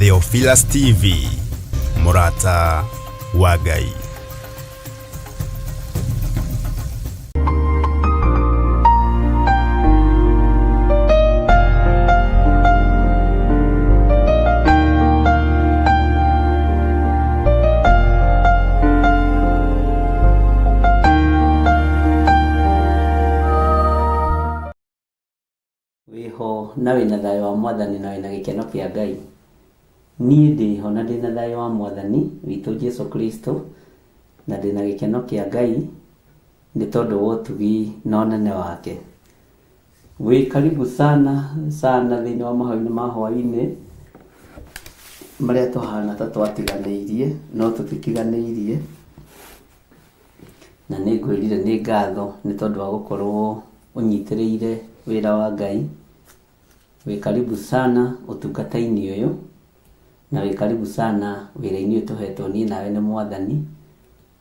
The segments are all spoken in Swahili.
Theophilus TV, Mũrata wa Ngai. Wiho na wina thayo wa Mwathani na wina gikeno kia Ngai. Niĩ ndĩho na ndĩna thayo wa Mwathani witũ Jesu Kristo na ndĩna gĩkeno kĩa Ngai nĩ tondũ wa ũtugi na ũnene wake. Wĩ karibu sana thĩinĩ wa mahoya-inĩ ma hwaĩ-inĩ marĩa tũhana ta twatiganĩirie no tũtitiganĩirie, na nĩ ngwĩrire nĩ ngatho nĩ tondũ wa gũkorwo ũnyitĩrĩire wĩra wa Ngai. Wĩ karibu sana ũtungata-inĩ ũyũ na wĩ karibu sana wĩra-inĩ ũyũ tũhetwo niĩ nawe nĩ Mwathani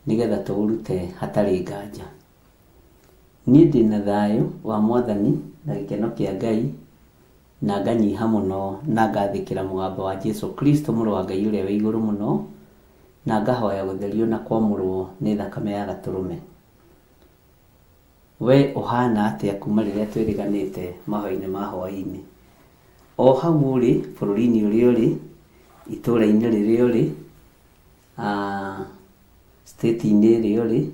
nĩgetha tũũrute hatarĩ nganja. Niĩ ndĩna thayũ wa Mwathani na gĩkeno kĩa Ngai na nganyiha mũno na ngathĩkĩra mũgambo wa Jesu Kristo mũrũ wa Ngai ũrĩa wĩ igũrũ mũno, na ngahoya gũtherio na kwamũrwo nĩ thakame ya Gatũrũme. We ũhana atĩa kuma rĩrĩa twĩrĩganĩte mahoya-inĩ ma hwaĩ-inĩ? O hau ũrĩ bũrũri-inĩ ũrĩa ũrĩ, itũũra-inĩ rĩrĩa ũrĩ, state-inĩ ĩrĩa ũrĩ,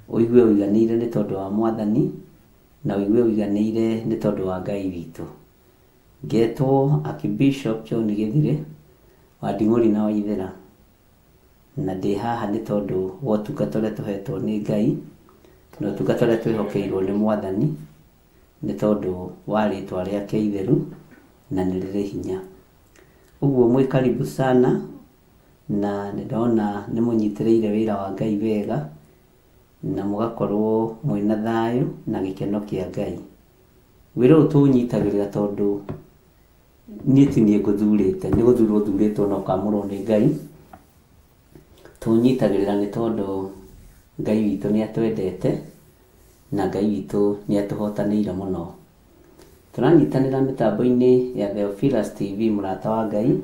ũigue ũiganĩire nĩ tondũ wa Mwathani na ũigue ũiganĩire nĩ tondũ wa Ngai witũ. Ngetwo Archbishop John Gĩthirĩ wa Nding'ũri na Waithĩra, na ndĩ haha nĩ tondũ wa ũtungata ũrĩa tũhetwo nĩ Ngai na ũtungata ũrĩa twĩhokeirwo nĩ Mwathani nĩ tondũ wa rĩtwa rĩake itheru na nĩ rĩrĩ hinya. Ũguo mwĩ karibu sana na nĩndona nĩ mũnyitĩrĩire wĩra wa Ngai wega na mũgakorwo mwĩna thayũ na gĩkeno kĩa Ngai. Wĩra ũyũ tũũnyitagĩrĩra tondũ niĩ ti niĩ ngũthurĩte, nĩ gũthurwo thurĩtwo na ũkamũrwo nĩ Ngai. Tũũnyitagĩrĩra nĩ tondũ Ngai witũ nĩ atwendete na Ngai witũ nĩ atũhotanĩire mũno. Tũranyitanĩra mĩtambo-inĩ ya Theophilus TV Mũrata wa Ngai,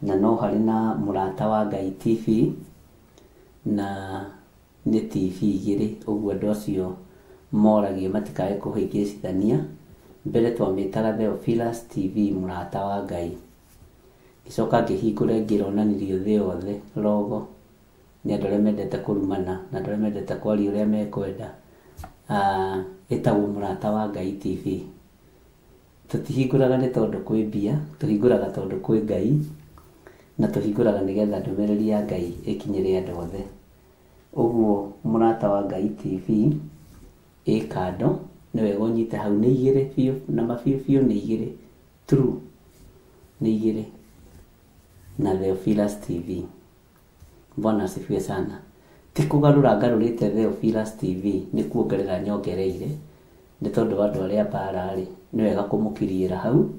na no harĩ na Mũrata wa Ngai TV, na nĩ TV igĩrĩ, ũguo andũ acio moragie matikae kũhĩngĩcithania. Mbere twamĩtaga Theophilus TV Mũrata wa Ngai, icoka ngĩhingũre ngĩronanirio thĩ yothe logo nĩ andũ arĩa mendete kũrumana na andũ arĩa mendete kwaria ũrĩa mekwenda, ĩtagwo Mũrata wa Ngai TV. Tũtihingũraga nĩ tondũ kwĩ mbia, tũhingũraga tondũ kwĩ Ngai, na tũhingũraga nĩgetha ndũmĩrĩri ya Ngai ĩkinyĩre andũ othe. Ũguo Mũrata wa Ngai TV ĩ kando, nĩ wega ũnyite hau. Nĩ igĩrĩ biũ na mabiũ biũ, nĩ igĩrĩ true, nĩ igĩrĩ na Theophilus TV. Bwana asifiwe sana. Ti kũgarũra ngarũrĩte Theophilus TV, nĩ kuongerera nyongereire nĩ tondũ wa andũ arĩa mbara-rĩ, nĩ wega kũmũkiriĩra hau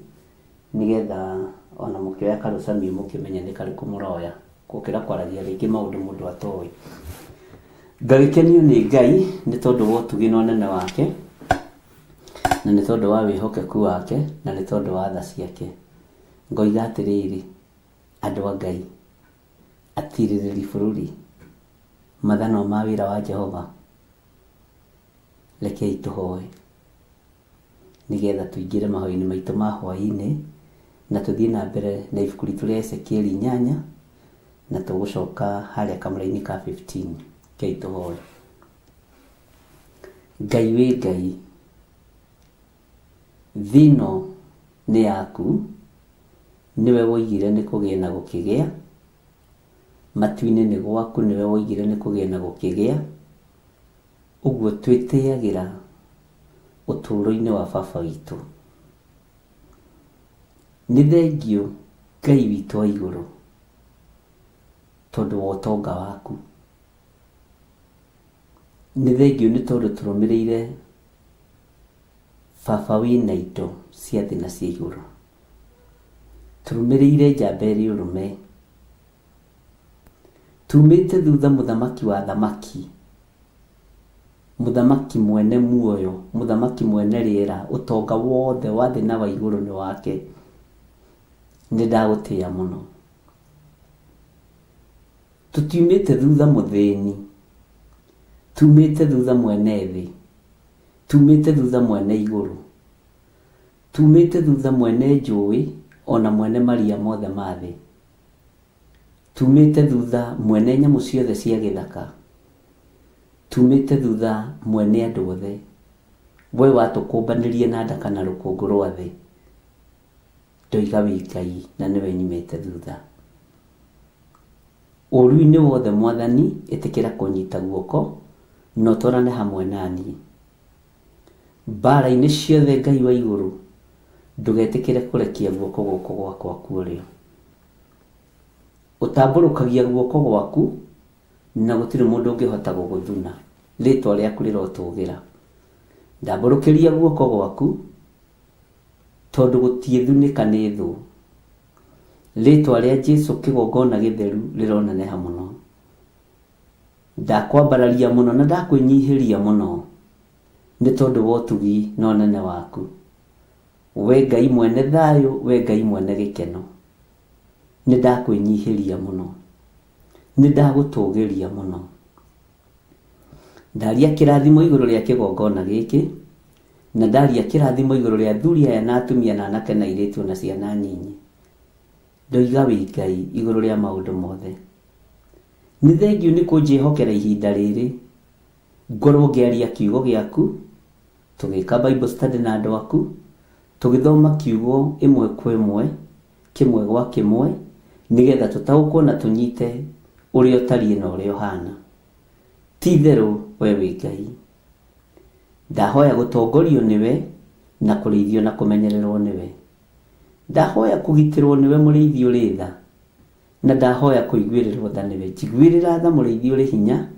nĩgetha ona mũkĩoya karũcamio mũkĩmenya nĩ karĩkũ mũroya, gũkĩra kwaragia rĩngĩ maũndũ mũndũ atoĩ. Ngagĩkenio nĩ Ngai nĩ tondũ wa ũtugi na ũnene wake, na nĩ tondũ wa wĩhokeku wake, na nĩ tondũ wa tha ciake. Ngoiga atĩrĩrĩ, andũ a Ngai, atirĩrĩri bũrũri, mathano ma wĩra wa Jehova, rekei tũhoe nĩgetha tũingĩre mahoya-inĩ maitũ ma hwaĩ-inĩ na tũthiĩ na mbere na ibuku ritũ rĩa Ezekieli 8 na tũgũcoka harĩa kamũra-inĩ ka 15. Rekei tũhoe. Ngai wĩ Ngai, thĩ-ĩno nĩ yaku, nĩwe woigire nĩ kũgĩe na gũkĩgĩa, matu-inĩ nĩ gwaku, nĩwe woigire nĩ kũgĩe na gũkĩgĩa. Ũguo twĩtĩagĩra ũtũũro-inĩ wa baba witũ. Nĩ thengiũ Ngai witũ wa igũrũ tondũ wa ũtonga waku. Nĩ thengiũ nĩ tondũ tũrũmĩrĩire baba wĩna indo cia thĩ na cia igũrũ, tũrũmĩrĩire njamba ĩrĩ ũrũme, tumĩte thutha mũthamaki wa thamaki, mũthamaki mwene muoyo, mũthamaki mwene rĩera, ũtonga wothe wa thĩ na wa igũrũ nĩ wake. Nĩ ndagũtĩĩa mũno Tutiumĩte thutha mũthĩni, tumĩte thutha mwene thĩ, tumĩte thutha mwene igũrũ, tumĩte thutha mwene njũĩ ona mwene maria mothe ma thĩ, tumĩte thutha mwene nyamũ ciothe cia gĩthaka, tumĩte thutha mwene andũ othe, we watũkũmbanĩrie na nda kana rũkũngũ rwa thĩ. Ndoiga wĩ Ngai na nĩwe nyumĩte thutha. Ũru-inĩ wothe Mwathani ĩtĩkĩra kũnyita guoko na ũtwarane hamwe naniĩ. Mbara-inĩ ciothe Ngai wa igũrũ ndũgetĩkĩre kũrekia guoko gũkũ gwakwa kũrĩo. Ũtambũrũkagia guoko gwaku na gũtirĩ mũndũ ũngĩhota gũgũthuna. Rĩtwa rĩaku rĩrotũgĩra. Ndambũrũkĩria guoko gwaku tondũ gũtiĩthunĩka nĩ thũ. Rĩtwa rĩa Jesũ kĩgongona gĩtheru rĩroneneha mũno. Ndakwambararia mũno na ndakwĩnyihĩria mũno nĩ tondũ wa ũtugi na ũnene waku. We Ngai mwene thayũ, we Ngai mwene gĩkeno. Nĩ ndakwĩnyihĩria mũno, nĩ ndagũtũgĩria mũno. Ndaria kĩrathimo igũrũ rĩa kĩgongona gĩkĩ, na ndaria kĩrathimo igũrũ rĩa athuri aya na atumia na anake na airĩtu na ciana nyinyi. Ndoiga wĩ Ngai igũrũ rĩa maũndũ mothe. Nĩ thengiũ nĩ kũnjĩhokera ihinda rĩrĩ, ngorwo ngĩaria kiugo gĩaku, tũgĩka Bible study na andũ aku, tũgĩthoma kiugo ĩmwe kwa ĩmwe, kĩmwe gwa kĩmwe, nĩgetha tũtaũkwo na tũnyite ũrĩa ũtariĩ na ũrĩa ũhana. Ti-itherũ we wĩ Ngai. Ndahoya gũtongorio nĩwe na kũrĩithio na kũmenyererwo nĩwe. Ndahoya kũgitĩrwo nĩwe mũrĩithi ũrĩ tha, na ndahoya kũiguĩrĩrwo tha nĩwe. Njiguĩrĩra tha mũrĩithi ũrĩ hinya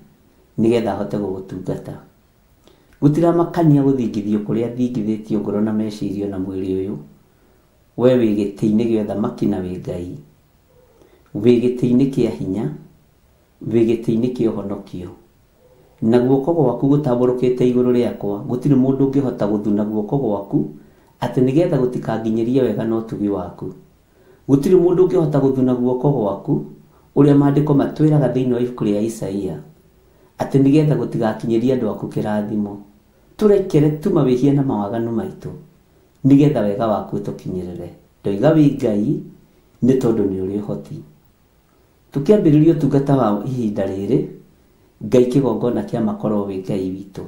nĩgetha hote gũgũtungata. Gũtiramakania gũthingithio kũrĩa thingithĩtio ngoro na meciria na mwĩrĩ ũyũ. We wĩ gĩtĩ-inĩ gĩa ũthamaki na wĩ Ngai. Wĩ gĩtĩ-inĩ kĩa hinya, wĩ gĩtĩ-inĩ kĩa ũhonokio. Na guoko gwaku gũtambũrũkĩte igũrũ rĩakwa, gũtirĩ mũndũ ũngĩhota gũthuna guoko gwaku atĩ nĩgetha gũtikanginyerie wega na ũtugi waku. Gũtirĩ mũndũ ũngĩhota gũthuna guoko gwaku ũrĩa maandĩko matwĩraga thĩinĩ wa ibuku rĩa Isaia atĩ nĩgetha gũtigakinyĩrie andũ aku kĩrathimo. Tũrekere tu mawĩhia na mawaganu maitũ nĩgetha wega waku ũtũkinyĩrĩre. Ndoiga wĩ Ngai nĩ tondũ nĩ ũrĩ ũhoti. Tũkĩambĩrĩria ũtungata wa ihinda rĩrĩ, Ngai kĩgongona kĩa makorwo wĩ Ngai witũ.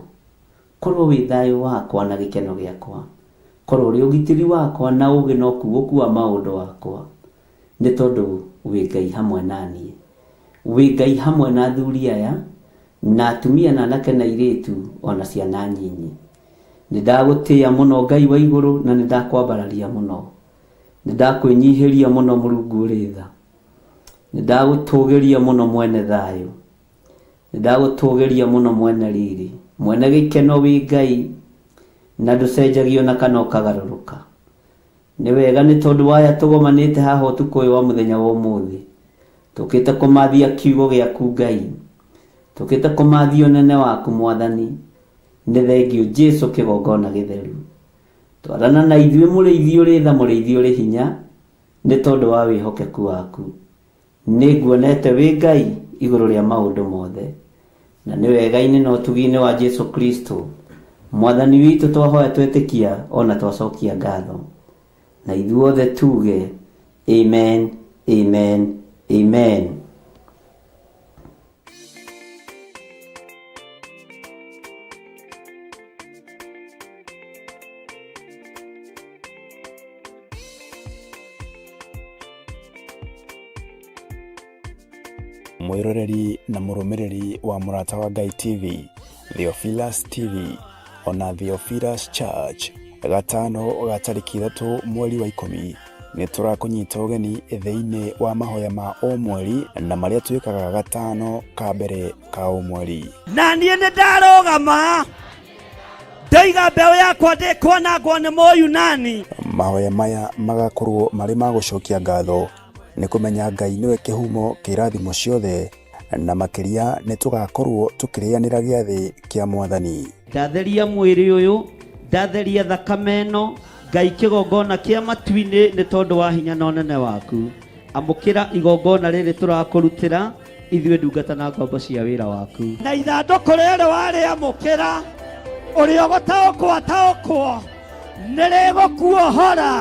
Korwo wĩ thayũ wakwa na gĩkeno gĩakwa. Korwo ũrĩ ũgitĩri wakwa na ũũgĩ na ũkuũku wa maũndũ wakwa. Nĩ tondũ wĩ Ngai hamwe naniĩ. Wĩ Ngai hamwe na athuri aya na atumia na anake na airĩtu ona ciana nyinyi. Nĩ ndagũtĩĩa mũno Ngai wa igũrũ na nĩ ndakwambararia mũno. Nĩ ndakwĩnyihĩria mũno Mũrungu ũrĩ tha. Nĩ ndagũtũgĩria mũno mwene thayũ. Nĩ ndagũtũgĩria mũno mwene riri, mwene gĩkeno wĩ Ngai na ndũcenjagio na kana ũkagarũrũka. Nĩ wega nĩ tondũ waya tũgomanĩte haha ũtukũ ũyũ wa mũthenya wa ũmũthĩ. Tũkĩte kũmathia kiugo gĩaku Ngai. Tũkĩte kũmathia ũnene waku Mwathani. Nĩ thengiũ Jesũ kĩgongona gĩtheru. Twarana na ithuĩ mũrĩithi ũrĩ tha, mũrĩithi ũrĩ hinya, nĩ tondũ wa wĩhokeku waku. Nĩ nguonete wĩ Ngai igũrũ rĩa maũndũ mothe. Na nĩ wega-inĩ na ũtugi-inĩ wa Jesũ Kristo Mwathani witũ twahoya twetĩkia ona twacokia ngatho. Na ithuothe tuge amen, amen, amen. Mwĩroreri na mũrũmĩrĩri wa Mũrata wa Ngai TV, Theophilus TV ona Theophilus Church, gatano ga tarĩki 3 mweri wa 10 nĩ tũrakũnyita ũgeni thĩinĩ wa mahoya ma o mweri na marĩa twĩkaga gatano ka mbere ka o mweri. Na niĩ nĩ ndarũgama ndaiga mbeũ yakwa ndĩkwanangwo nĩ Mũyunani. Mahoya maya magakorwo marĩ ma gũcokia ngatho nĩ kũmenya Ngai nĩwe kĩhumo kĩa irathimo ciothe, na makĩria nĩ tũgakorwo tũkĩrĩanĩra gĩathĩ kĩa Mwathani. Ndatheria mwĩrĩ ũyũ, ndatheria thakame ĩno, Ngai kĩgongona kĩa matu-inĩ nĩ tondũ wa hinya na ũnene waku. Amũkĩra igongona rĩrĩ tũrakũrutĩra ithuĩ ndungata na ngombo cia wĩra waku. Na ithandũkũ rĩrĩ warĩamũkĩra ũrĩa ũgũtaũkwo nĩrĩgũkuohora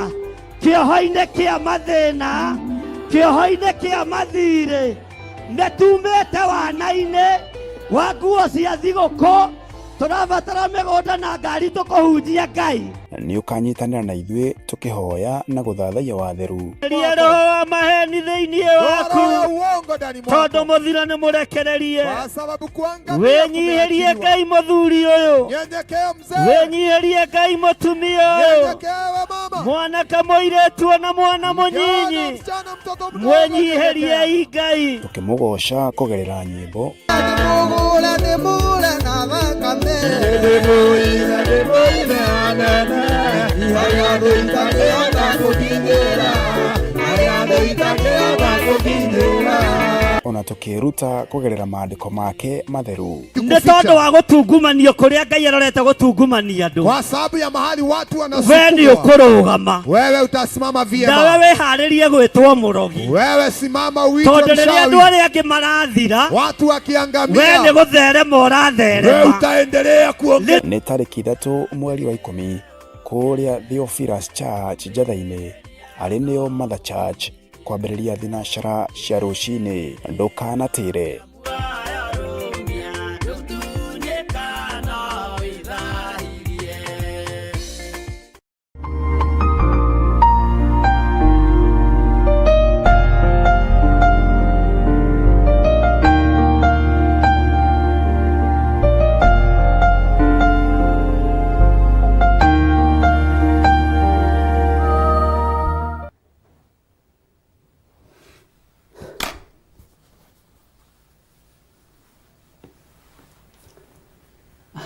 kĩoho-inĩ kĩa mathĩna, kĩoho-inĩ kĩa mathirĩ. Nĩtumĩte wana-inĩ wa nguo cia thigũkũ, tũrabatara mĩgũnda na ngari tũkũhunjia Ngai. Nĩ ũkanyitanĩra na ithuĩ tũkĩhoya na gũthathaiya watheru. Roho wa maheni thĩinĩ waku, tondũ mũthiro nĩ mũrekererie. Wĩnyihĩrie Ngai mũthuri ũyũ, wĩnyihĩrie Ngai mũtumia ũyũ, mwanake mũirĩtu na mwana mũnyinyi, mwĩnyihĩrie Ngai. Tũkĩmũgoca kũgerera nyĩmbo ona tũkĩruta kũgerera maandĩko make matheru. Nĩ tondũ wa gũtungumanio kũrĩa Ngai arorete gũtungumania andũ, kwa sababu ya mahali watu wanasukuma, wewe nĩ ũkũrũgama, wewe utasimama vyema. Nawe wĩharĩrie gwĩtwo mũrogi, wewe simama uitwe tondũ mchawi. rĩrĩa andũ arĩa angĩ marathira, watu wakiangamia, wewe nĩ gũtherema ũratherema, wewe utaendelea kuongea. Nĩ tarĩki 3 mweri wa 10 kũrĩa Theophilus Church Njatha-inĩ, arĩ nĩyo Mother Church, kwambĩrĩria thinacara cia rũcinĩ. Ndũkanatĩre.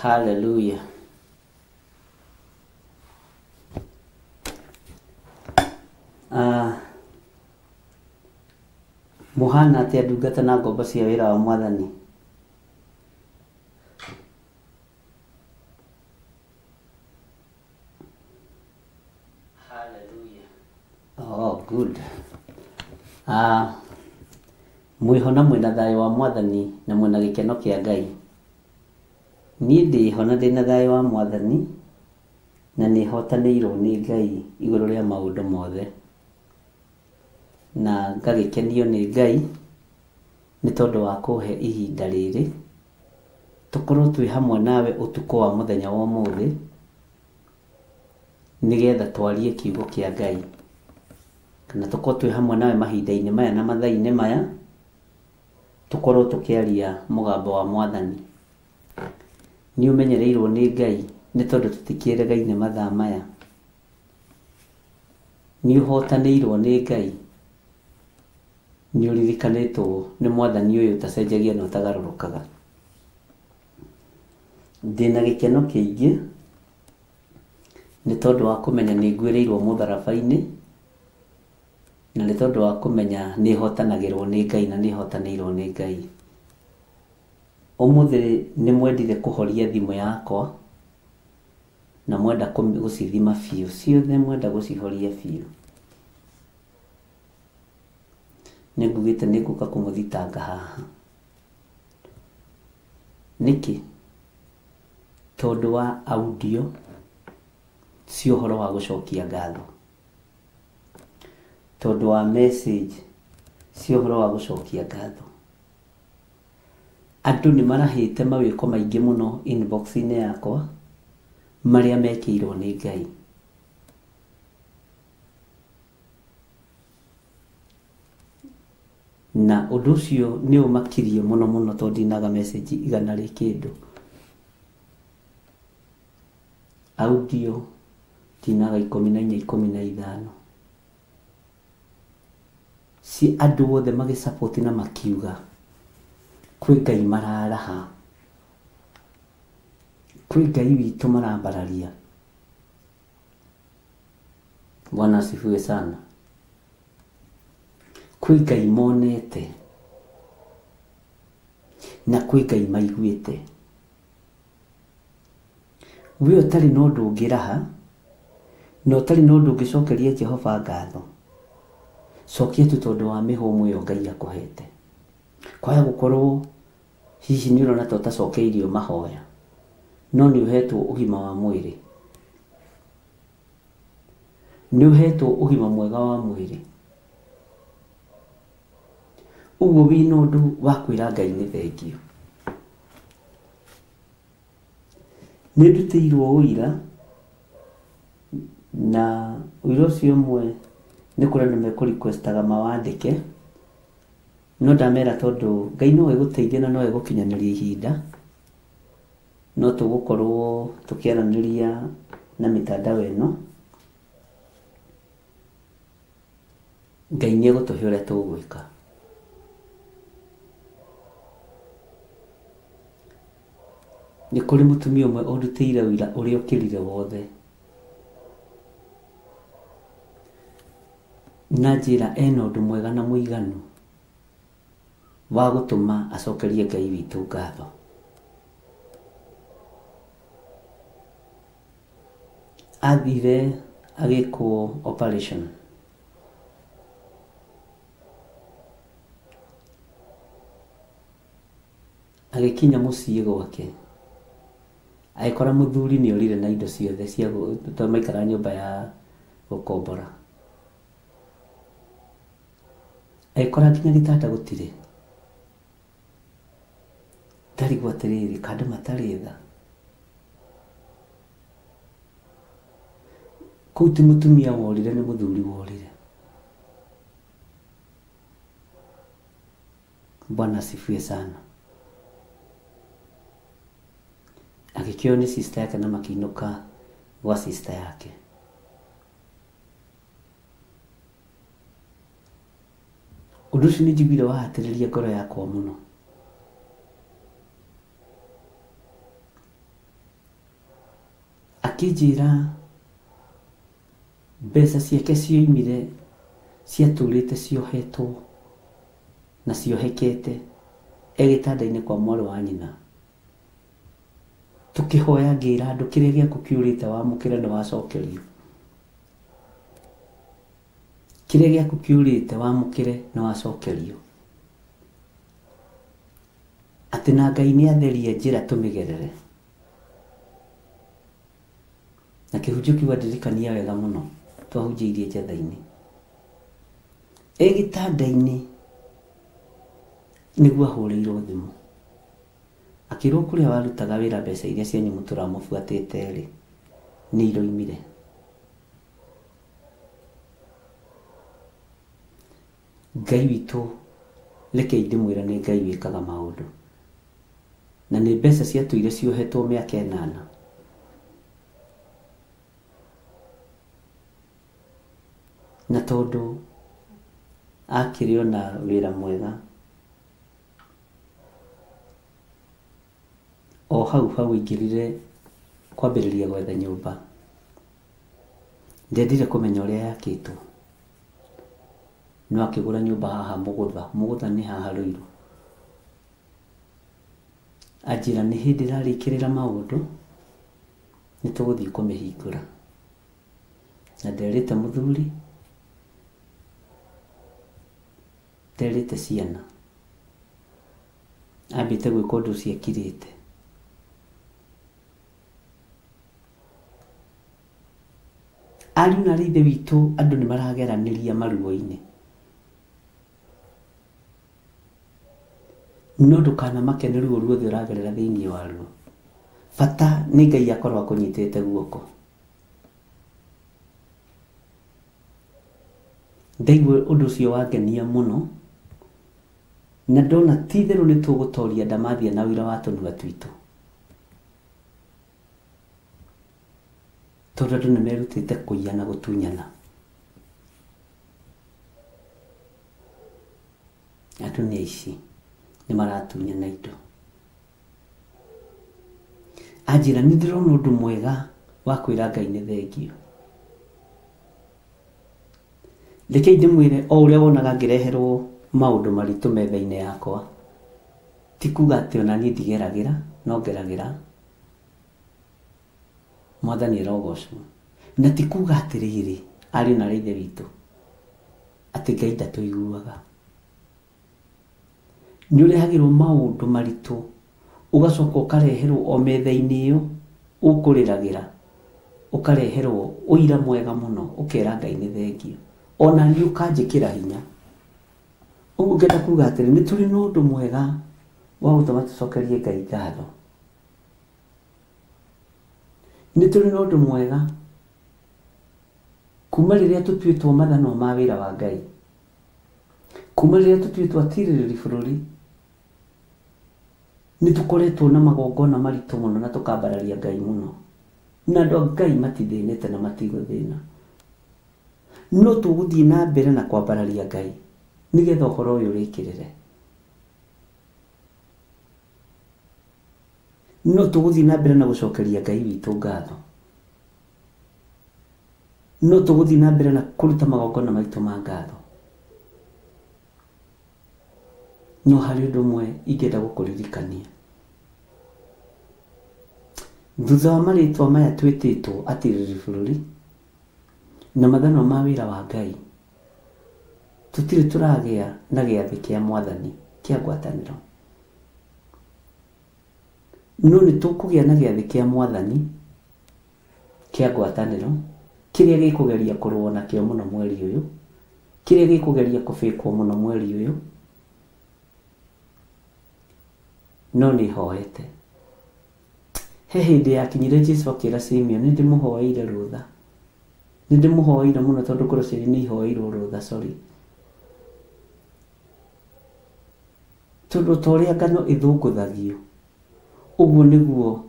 Hallelujah. Muhana atĩa ndungata na ngombo cia wĩra wa Mwathani? Hallelujah. Oh, good. Mwĩhona mwĩna thayũ wa Mwathani na mwĩna gĩkeno kĩa Ngai. Niĩ ndĩhona ndĩna thayũ wa Mwathani na nĩhotanĩirwo nĩ Ngai igũrũ rĩa maũndũ mothe, na ngagĩkenio nĩ Ngai nĩ tondũ wa kũhe ihinda rĩrĩ tũkorwo twĩ hamwe nawe ũtukũ wa mũthenya wa ũmũthĩ, nĩgetha twarie kiugo kĩa Ngai, kana tũkorwo twĩ hamwe nawe mahinda-inĩ maya na mathaa-inĩ maya, tũkorwo tũkĩaria mũgambo wa Mwathani. Nĩ ũmenyereirwo nĩ Ngai nĩ tondũ tũtikĩeregaine mathaa maya. Nĩ ũhotanĩirwo nĩ Ngai, nĩ ũririkanĩtwo nĩ Mwathani ũyũ ũtacenjagia na ũtagarũrũkaga. Ndĩna gĩkeno kĩingĩ nĩ tondũ wa kũmenya nĩ nguĩrĩirwo mũtharaba-inĩ, na nĩ tondũ wa kũmenya nĩ hotanagĩrwo nĩ Ngai na nĩ hotanĩirwo nĩ Ngai. Ũmũthĩ nĩ mwendire kũhoria thimũ yakwa na mwenda gũcithima biũ, ciothe mwenda gũcihoria biũ. Nĩngugĩte nĩngũka kũmũthitanga haha. Nĩkĩ? Tondũ wa audio ci ũhoro wa gũcokia ngatho, tondũ wa message ci ũhoro wa gũcokia ngatho. Andũ nĩ marahĩte mawĩko maingĩ mũno inbox-inĩ yakwa marĩa mekĩirwo nĩ Ngai. Na ũndũ ũcio nĩ ũmakirie mũno mũno tondũ ndinaga message igana rĩ kĩndũ. Audio ndinaga 14-15. Si andũ othe magĩsupport na makiuga kwĩ Ngai mararaha, kwĩ Ngai witũ marambararia. Bwana asifiwe sana. Kwĩ Ngai monete na kwĩ Ngai maiguĩte. We ũtarĩ na ũndũ ũngĩraha na ũtarĩ na ũndũ ũngĩcokeria Jehova ngatho, cokia tu tondũ wa mĩhũmũ ĩyo Ngai akũhete. Kwaya gukorwo hihi nĩ ũrona ta ũtacokeirio mahoya, no nĩ ũhetwo ũgima wa mwĩrĩ, nĩ ũhetwo ũgima mwega wa mwĩrĩ. Ũguo wĩna ũndũ wa kwĩra Ngai nĩ thengio. Nĩ ndutĩirwo ũira, na ũira ũcio ũmwe nĩ kũrĩa nĩ mekũrequestaga mawandĩke, no ndamera tondũ Ngai no egũteithia na no egũkinyanĩria ihinda, no tũgũkorwo tũkĩaranĩria na mĩtandao ĩno. Ngai nĩ egũtũhe ũrĩa tũgwĩka. Nĩ kũrĩ mũtumia ũmwe ũndutĩire ũira ũrĩa ũkĩrire wothe, na njĩra ena ũndũ mwega na mũiganu wa gũtũma acokerie Ngai witũ ngatho. Athire agĩkwo operation, agĩkinya mũciĩ gwake, agĩkora mũthuri nĩ orire na indo ciothe cia tondũ maikara nyũmba ya gũkombora. Agĩkora nginya gĩtanda gũtirĩ. Ndarigwo atĩrĩrĩ, kandũ matarĩ tha. Kũu ti mũtumia worire, nĩ mũthuri worire. Bwana asifiwe sana. Agĩkĩoyo nĩ sister yake na makĩinũka gwa sister yake. Ũndũ ũcio nĩ njiguire wahatĩrĩria ngoro yakwa mũno. Akĩnjĩra mbeca ciake cioimire ciatũrĩte ciohetwo na ciohekete gĩtanda-inĩ kwa mwarĩ wa nyina. Tũkĩhoya ngĩra andũ kĩrĩa gĩaku kĩũrĩte wamũkĩre nĩ wacokerio. Kĩrĩa gĩaku kĩũrĩte wamũkĩre nĩ wacokerio. Atĩ na Ngai nĩ atherie njĩra tũmĩgerere. Na kĩhunjio kĩu andirikania wega mũno twahunjĩirie Njatha-inĩ. Gĩtanda-inĩ nĩguo ahũrĩirwo thimũ. Akĩrwo kũrĩa warutaga wĩra mbeca iria cianyu mũtũramũbuatĩte rĩ, nĩ iroimire. Ngai witũ reke ndĩmwĩre nĩ Ngai wĩkaga maũndũ. Na nĩ mbeca ciatũire ciohetwo mĩaka 8. Na tondũ akĩrĩ ona wĩra mwega, o hau aingĩrire kwambĩrĩria gwetha nyũmba. Ndendire kũmenya ũrĩa yakĩtwo. No akĩgũra nyũmba haha Mũgũtha. Mũgũtha nĩ haha Rũirũ. Anjĩra nĩ hĩndĩ ĩrarĩkĩrĩra maũndũ, nĩ tũgũthiĩ kũmĩhingũra. Na nderĩte mũthuri, nderĩte ciana. Ambĩte gwĩka ũndũ ũcio ekirĩte. Ariũ na ithe witũ andũ nĩ marageranĩria maruo-inĩ. No ndũkanamake nĩ ruo ruothe ũragerera thĩinĩ waruo. Bata nĩ Ngai akorwo akũnyitĩte guoko. Ndaigua ũndũ ũcio wangenia mũno, na ndona ti therũ nĩ tũgũtoria ndamathia na wĩra wa tũnua twitũ. Tondũ andũ nĩ merutĩte kũiya na gũtunyana. Andũ nĩ aici, nĩ maratunyana indo. Anjĩra nĩ ndĩrona ũndũ mwega wa kwĩra Ngai nĩ thengio. Reke ndĩmwĩre o ũrĩa wonaga ngĩreherwo maũndũ maritũ metha-inĩ yakwa, ti kuga atĩ ona niĩ ndigeragĩra, no ngeragĩra. Mwathani arogocwo. Na ti kuga atĩrĩrĩ, ariũ na ithe witũ, atĩ Ngai ndatũiguaga. nĩ ũrehagĩrwo maũndũ maritũ, ũgacoka ũkareherwo o metha-inĩ ĩyo ũkũrĩragĩra, ũkareherwo ũira mwega mũno, ũkera Ngai nĩ thengio, ona niĩ ũkanjĩkĩra hinya. Ũguo ngenda kuga atĩrĩ, nĩ tũrĩ na ũndũ mwega wa gũtũma tũcokerie Ngai ngatho. Nĩ tũrĩ na ũndũ mwega kuma rĩrĩa tũtuĩtwo mathanwa ma wĩra wa Ngai, kuma rĩrĩa tũtuĩtwo atirĩrĩri bũrũri, nĩ tũkoretwo na magongona maritũ mũno na tũkambararia Ngai mũno, na andũ a Ngai matithĩnĩte na matigũthĩna. No tũgũthiĩ na mbere na kwambararia Ngai nĩgetha ũhoro ũyũ ũrĩkĩrĩre. No tũgũthiĩ na mbere na gũcokeria Ngai witũ ngatho. No tũgũthiĩ na mbere na kũruta magongona maitũ ma ngatho. No harĩ ũndũ ũmwe ingĩenda gũkũririkania. Thutha wa marĩtwa maya twĩtĩtwo atirĩrĩri bũrũri na mathanwa ma wĩra wa Ngai, tũtirĩ tũragĩa na gĩathĩ kĩa Mwathani kĩa ngwatanĩro. No nĩ tũkũgĩa na gĩathĩ kĩa Mwathani kĩa ngwatanĩro, kĩrĩa gĩkũgeria kũrũo nakĩo mũno mweri ũyũ, kĩrĩa gĩkũgeria kũbĩkwo mũno mweri ũyũ. No nĩ hoete. He hĩndĩ yakinyire Jesũ akĩra Simeon, nĩ ndĩmũhoeire rũtha. Nĩ ndĩmũhoeire mũno tondũ ngoro cianyu nĩ ihoeirwo rũtha, sorry. Tondũ ta ũrĩa ngano ĩthũngũthagio, ũguo nĩguo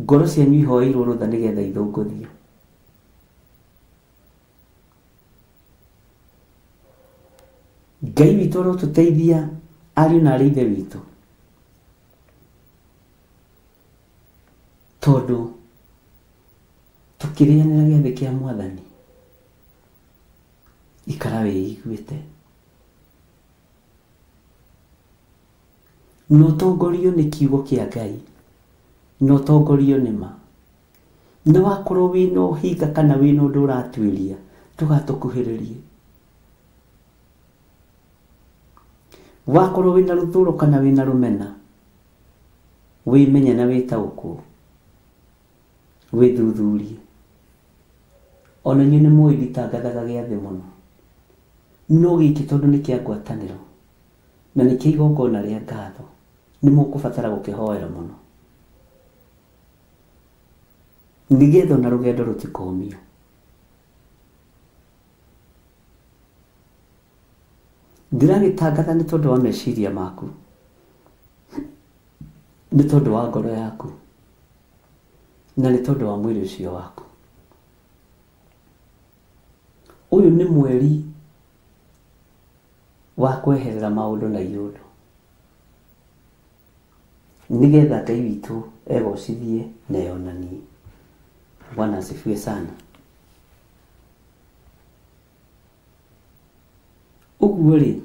ngoro cianyu ihoeirwo rũtha nĩgetha ithũngũthio. Ngai witũ arotũteithia ariũ na aarĩ a Ithe witũ, tondũ tũkĩrĩanĩra gĩathĩ kĩa Mwathani, ikara wĩiguĩte na ũtongorio nĩ kiugo kĩa Ngai, na ũtongorio nĩ ma. Na wakorwo wĩna ũhinga kana wĩna ũndũ ũratuĩria, ndũgatũkuhĩrĩrie. Wakorwo wĩna rũthũro kana wĩna rũmena, wĩmenye na wĩtaũkwo, wĩthuthurie. Ona inyuĩ nĩ mũĩ nditangathaga gĩathĩ mũno, no gĩkĩ tondũ nĩ kĩa ngwatanĩro na nĩ kĩa igongona rĩa ngatho, nĩ mũkũbatara gũkĩhoera mũno, nĩgetha ona rũgendo rũtikomio. Ndĩragĩtangatha nĩ tondũ wa meciria maku, nĩ tondũ wa ngoro yaku, na nĩ tondũ wa mwĩrĩ ũcio waku. Ũyũ nĩ mweri wa kweherera maũndũ na iũndũ, nĩgetha Ngai witũ egocithie na eyonanie. Bwana asifiwe sana. Ũguo rĩ,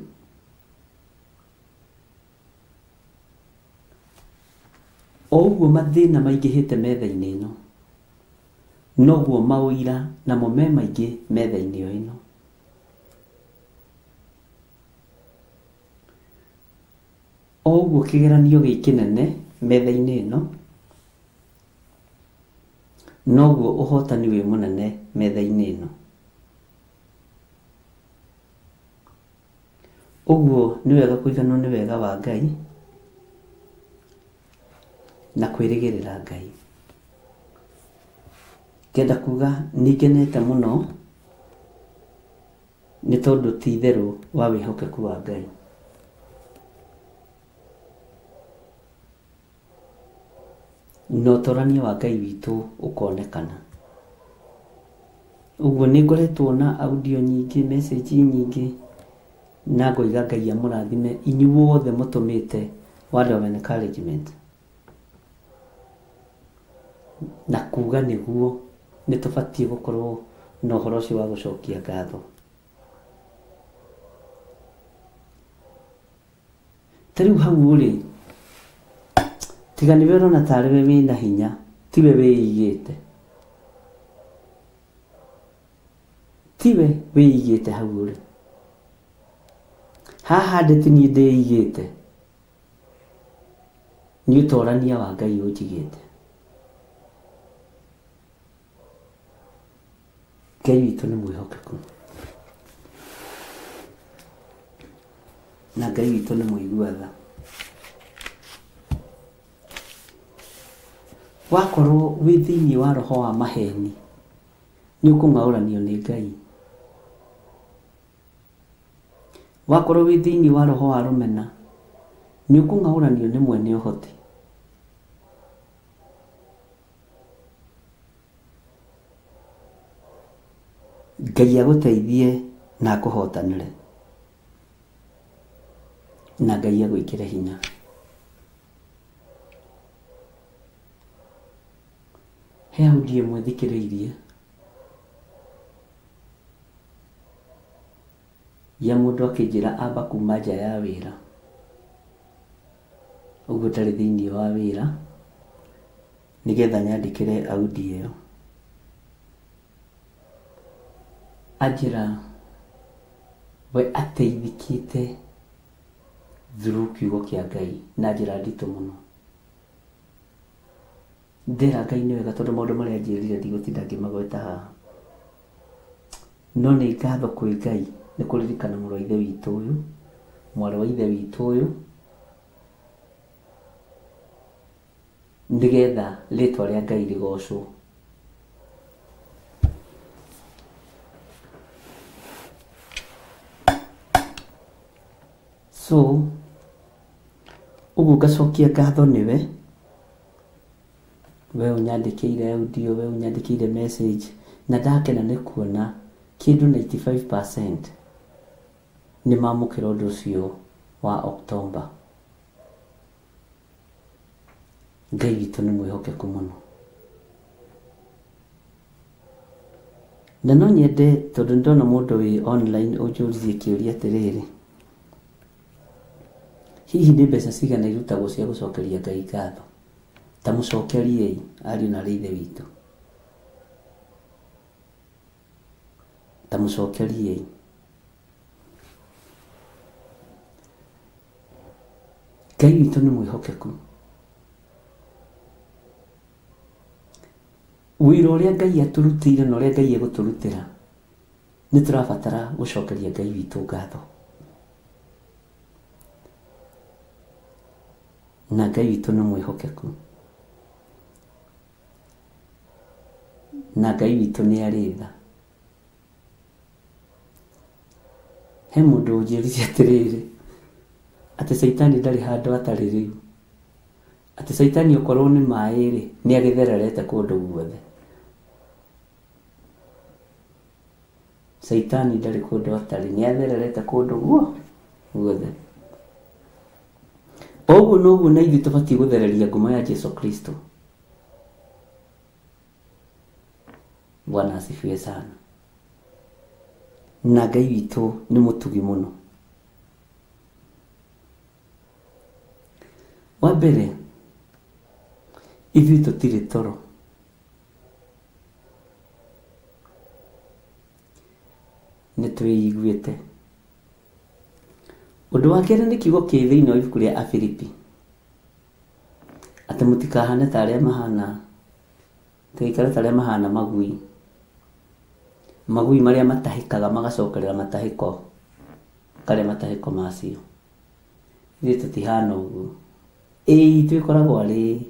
o ũguo mathĩna maingĩhĩte metha-inĩ ĩno, noguo maũira namo me maingĩ metha-inĩ ĩno. O ũguo kĩgeranio gĩ kĩnene metha-inĩ ĩno, noguo ũhotani wĩ mũnene metha-inĩ ĩno. Ũguo nĩ wega kũiganwo nĩ wega wa Ngai na kwĩrĩgĩrĩra Ngai. Ngenda kuga nĩngenete mũno nĩ tondũ ti itherũ wa wĩhokeku wa Ngai. Na ũtorania wa Ngai witũ ũkonekana. Ũguo nĩ ngoretwo na audio nyingĩ, message nyingĩ, na ngoiga Ngai amũrathime inyuothe mũtũmĩte word of encouragement, na kuga nĩguo nĩ tũbatiĩ gũkorwo na ũhoro ũcio wa gũcokia ngatho. Tarĩu hau ũrĩ, tiga nĩwe ũrona tarĩ we wĩna hinya, tiwe wĩigĩte, tiwe wĩigĩte hau ũrĩ. haha ndeti niĩ ndĩigĩte nĩ ũtorania wa Ngai ũnjigĩte. Ngai witũ nĩ mwĩhokeku na Ngai witũ nĩ mũigua tha. Wakorwo wĩ thĩinĩ wa roho wa maheni nĩ ũkũng'aũranio nĩ Ngai. Wakorwo wĩ thĩinĩ wa roho wa rũmena nĩ ũkũng'aũranio nĩ mwene ũhoti. Ngai agũteithie na akũhotanĩre na Ngai agwĩkĩre hinya. He audio ĩmwe thikĩrĩirie ya mũndũ akĩnjĩra amba kuma nja ya wĩra, ũguo tarĩ thĩinĩ wa wĩra, nĩgetha nyandĩkĩre audio ĩyo. Anjĩra we ateithĩkĩte through kiugo kĩa Ngai na njĩra nditũ mũno. Ndera Ngai nĩ wega tondũ maũndũ marĩa anjĩrire ndigũtinda ngĩmagweta haha, no nĩ ngatho kwĩ Ngai nĩ kũririkana mũrũ wa ithe witũ ũyũ, mwarĩ wa ithe witũ ũyũ, nĩgetha rĩtwa rĩa Ngai rĩgocwo. So ũguo ngacokia ngatho nĩwe, we ũnyandĩkĩire audio, we ũnyandĩkĩire message, na ndakena nĩ kuona kĩndũ 95% nĩ mamũkĩra ũndũ ũcio wa October. Ngai witũ nĩ mwĩhokeku mũno. Na no nyende tondũ ndona mũndũ wĩ online ũnjũririe kĩũria atĩrĩrĩ, hihi nĩ mbeca cigana irutagwo cia gũcokeria Ngai ngatho? Ta mũcokeriei ariũ na ithe witũ, ta mũcokeriei. Ngai witũ nĩ mwĩhokeku. Wĩra ũrĩa Ngai atũrutĩire na ũrĩa Ngai egũtũrutĩra, nĩ tũrabatara gũcokeria Ngai witũ ngatho. Na Ngai witũ nĩ mwĩhokeku. Na Ngai witũ nĩ arĩ tha. He mũndũ ũnjĩrire atĩrĩrĩ, atĩ Saitani ndarĩ handũ atarĩ rĩu. Atĩ Saitani okorwo nĩ maĩ-rĩ, nĩ agĩthererete kũndũ guothe. Saitani ndarĩ kũndũ atarĩ, nĩ athererete kũndũ guothe. Ũguo noguo na ithuĩ tũbatiĩ gũthereria ngumo ya Jesu Kristo. Bwana asifiwe sana. Na Ngai witũ nĩ mũtugi mũno. Wa mbere, ithuĩ tũtirĩ toro. Nĩ twĩiguĩte. Ũndũ wa kerĩ nĩ kiugo kĩ thĩinĩ wa ibuku rĩa Afilipi, atĩ mũtikahane ta arĩa mahana, tũikare ta arĩa mahana magui. Magui marĩa matahĩkaga magacokerera matahĩko karĩa matahĩko macio. Ithuĩ tũtihana ũguo. Ithuĩ koragwo arĩ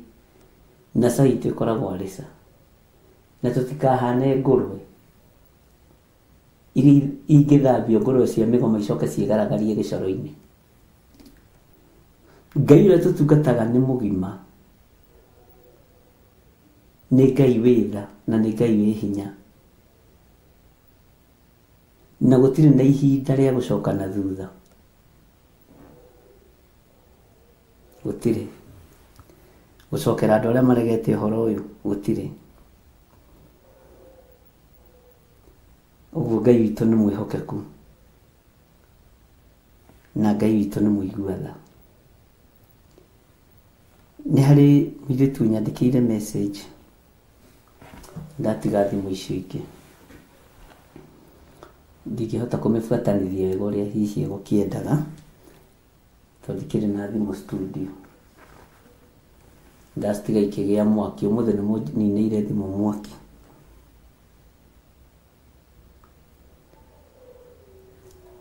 na ca, ithuĩ koragwo arĩ ca. Na tũtikahane ngũrwe iria ingĩthambio, ngũrwe cia mĩgoma icoke ciĩgaragarie gĩcoro-inĩ. Ngai ũrĩa tũtungataga nĩ mũgima, nĩ Ngai wĩ tha na nĩ Ngai wĩ hinya, na gũtirĩ na ihinda rĩa gũcoka na thutha. Gũtirĩ gũcokera andũ arĩa maregete ũhoro ũyũ, gũtirĩ. Ũguo Ngai witũ nĩ mwĩhokeku na Ngai witũ nĩ mũigua tha. Nĩ harĩ mũirĩtu nyandĩkĩire message, ndatiga thimũ icio ingĩ, ndingĩhota kũmĩbuatanĩria wega ũrĩa hihi egũkĩendaga, tondikire na thimu studio ndastiga ikigea mwaki umuthe nĩninĩire thimũ mwaki.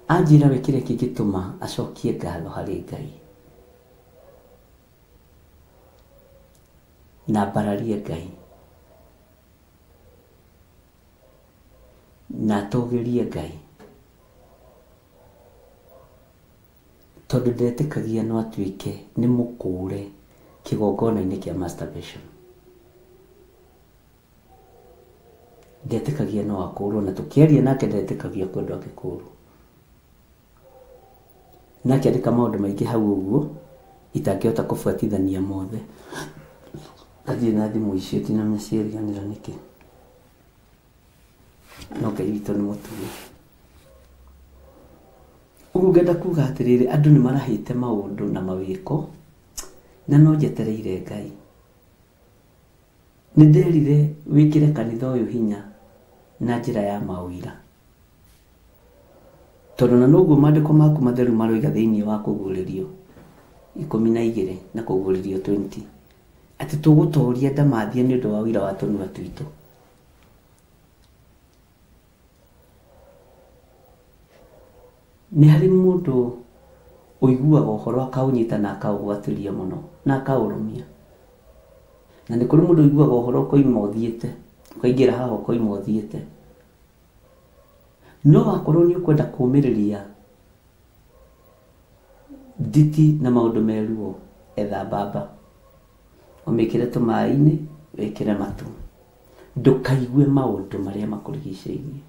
Anjĩra we kĩrĩa kĩngĩtũma acokie ngatho harĩ Ngai na mbararie Ngai na atũgĩrie Ngai, tondũ ndetĩkagia no atuĩke nĩ mũkũre kĩgongona-inĩ kĩa masturbation. Ndetĩkagia no akũrwo, na tũkĩaria nake ndetĩkagia kwendwo agĩkũrwo. Nake arĩka maũndũ maingĩ hau ũguo itangĩhota kũbuatithania mothe. Athiĩ na thimũ icio tinamenya ciĩriganĩra nĩkĩ. No Ngai witũ nĩ mũtugi. Ũguo ngenda kuga atĩrĩrĩ, andũ nĩ marahĩte maũndũ na mawĩko na no njetereire Ngai. Nĩ nderire wĩkĩre kanitha ũyũ hinya na njĩra ya maũira, tondũ na noguo maandĩko maku matheru maroiga thĩinĩ wa kũguũrĩrio 12 na kũguũrĩrio 20 atĩ tũgũtooria ndamathia nĩ ũndũ wa ũira wa tũnua twitũ. Nĩ harĩ mũndũ ũiguaga ũhoro akaũnyita na akaũgwatĩria mũno na akaũrũmia, na nĩ kũrĩ mũndũ ũiguaga ũhoro ũkoima ũthiĩte ũkaingĩra haha ũkoima ũthiĩte. No wakorwo nĩ ũkwenda kũũmĩrĩria nditi na maũndũ meruo, etha mbamba ũmĩkĩre tũmaĩ-inĩ wĩkĩre matu, ndũkaigue maũndũ marĩa makũrigicĩirie,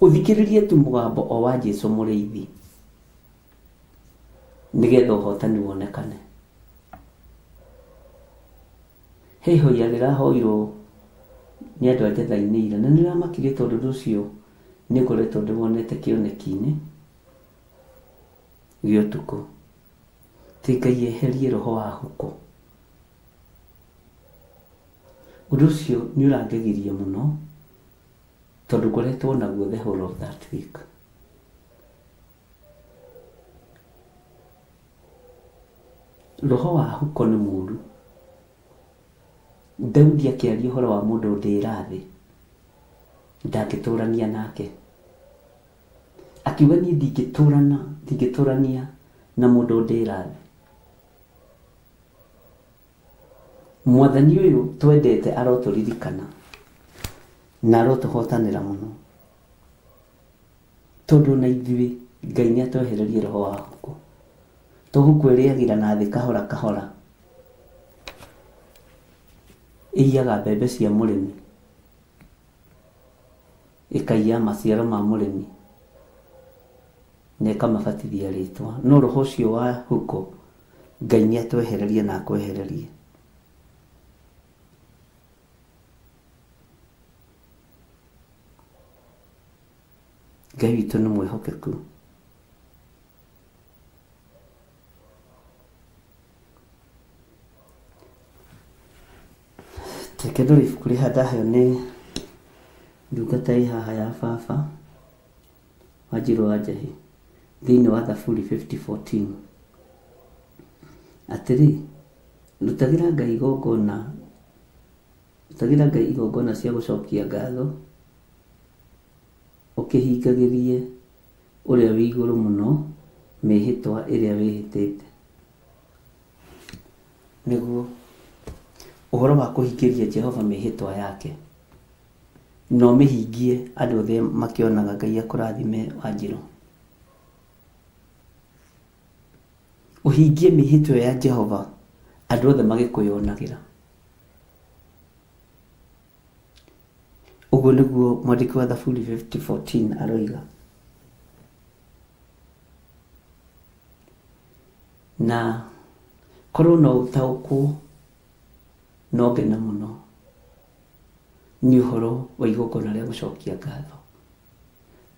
ũthikĩrĩrie tu mũgambo o wa Jesũ mũrĩithi, nĩgetha ũhotani wonekane. He ihoya rĩrahoirwo nĩ andũ a Njetha-inĩ ira, na nĩ rĩramakire tondũ ũndũ ũcio nĩ ngoretwo ndĩwonete kĩoneki-inĩ gĩa ũtukũ. Ti Ngai eherie roho wa huko. Ũndũ ũcio nĩ ũrangegirie mũno tondũ ngoretwo naguo the whole of that week. Roho wa huko nĩ mũũru. Daudi akĩaria ũhoro wa mũndũ ndĩra thĩ ndangĩtũrania nake, akiuga niĩ ndingĩtũrania na mũndũ ndĩra thĩ. Mwathani ũyũ twendete arotũririkana na arotũhotanĩra mũno, tondũ na ithuĩ Ngai nĩ atwehererie roho wa huko. To huko ĩrĩagĩra na thĩ kahora kahora, ĩiyaga mbembe cia mũrĩmi, ĩkaiya maciaro ma mũrĩmi na ĩkamabatithia rĩtwa. No roho ũcio wa huko Ngai nĩ atwehererie na akwehererie. Ngai witũ nĩ mwĩhokeku. Reke ndore ibuku rĩrĩa ndaheo nĩ ndungata haha ya baba Wanjirũ wa Njahĩ thĩinĩ wa Thaburi 50:14 atĩrĩ, rutagĩra Ngai igongona cia gũcokia ngatho, ũkĩhingagĩrie ũrĩa wĩ igũrũ mũno mĩhĩtwa ĩrĩa wĩhĩtĩte. Nĩguo ũhoro wa kũhingĩria Jehova mĩhĩtwa yake, no mĩhingie andũ othe makĩonaga Ngai akũrathime Wanjirũ. Ũhingie mĩhĩtwa ya Jehova andũ othe magĩkwĩonagĩra. Ũguo nĩguo mwandĩki wa Thaburi 50:14 aroiga. Na korwo no ũtaũkwo no ngena mũno nĩ ũhoro wa igongona rĩa gũcokia ngatho,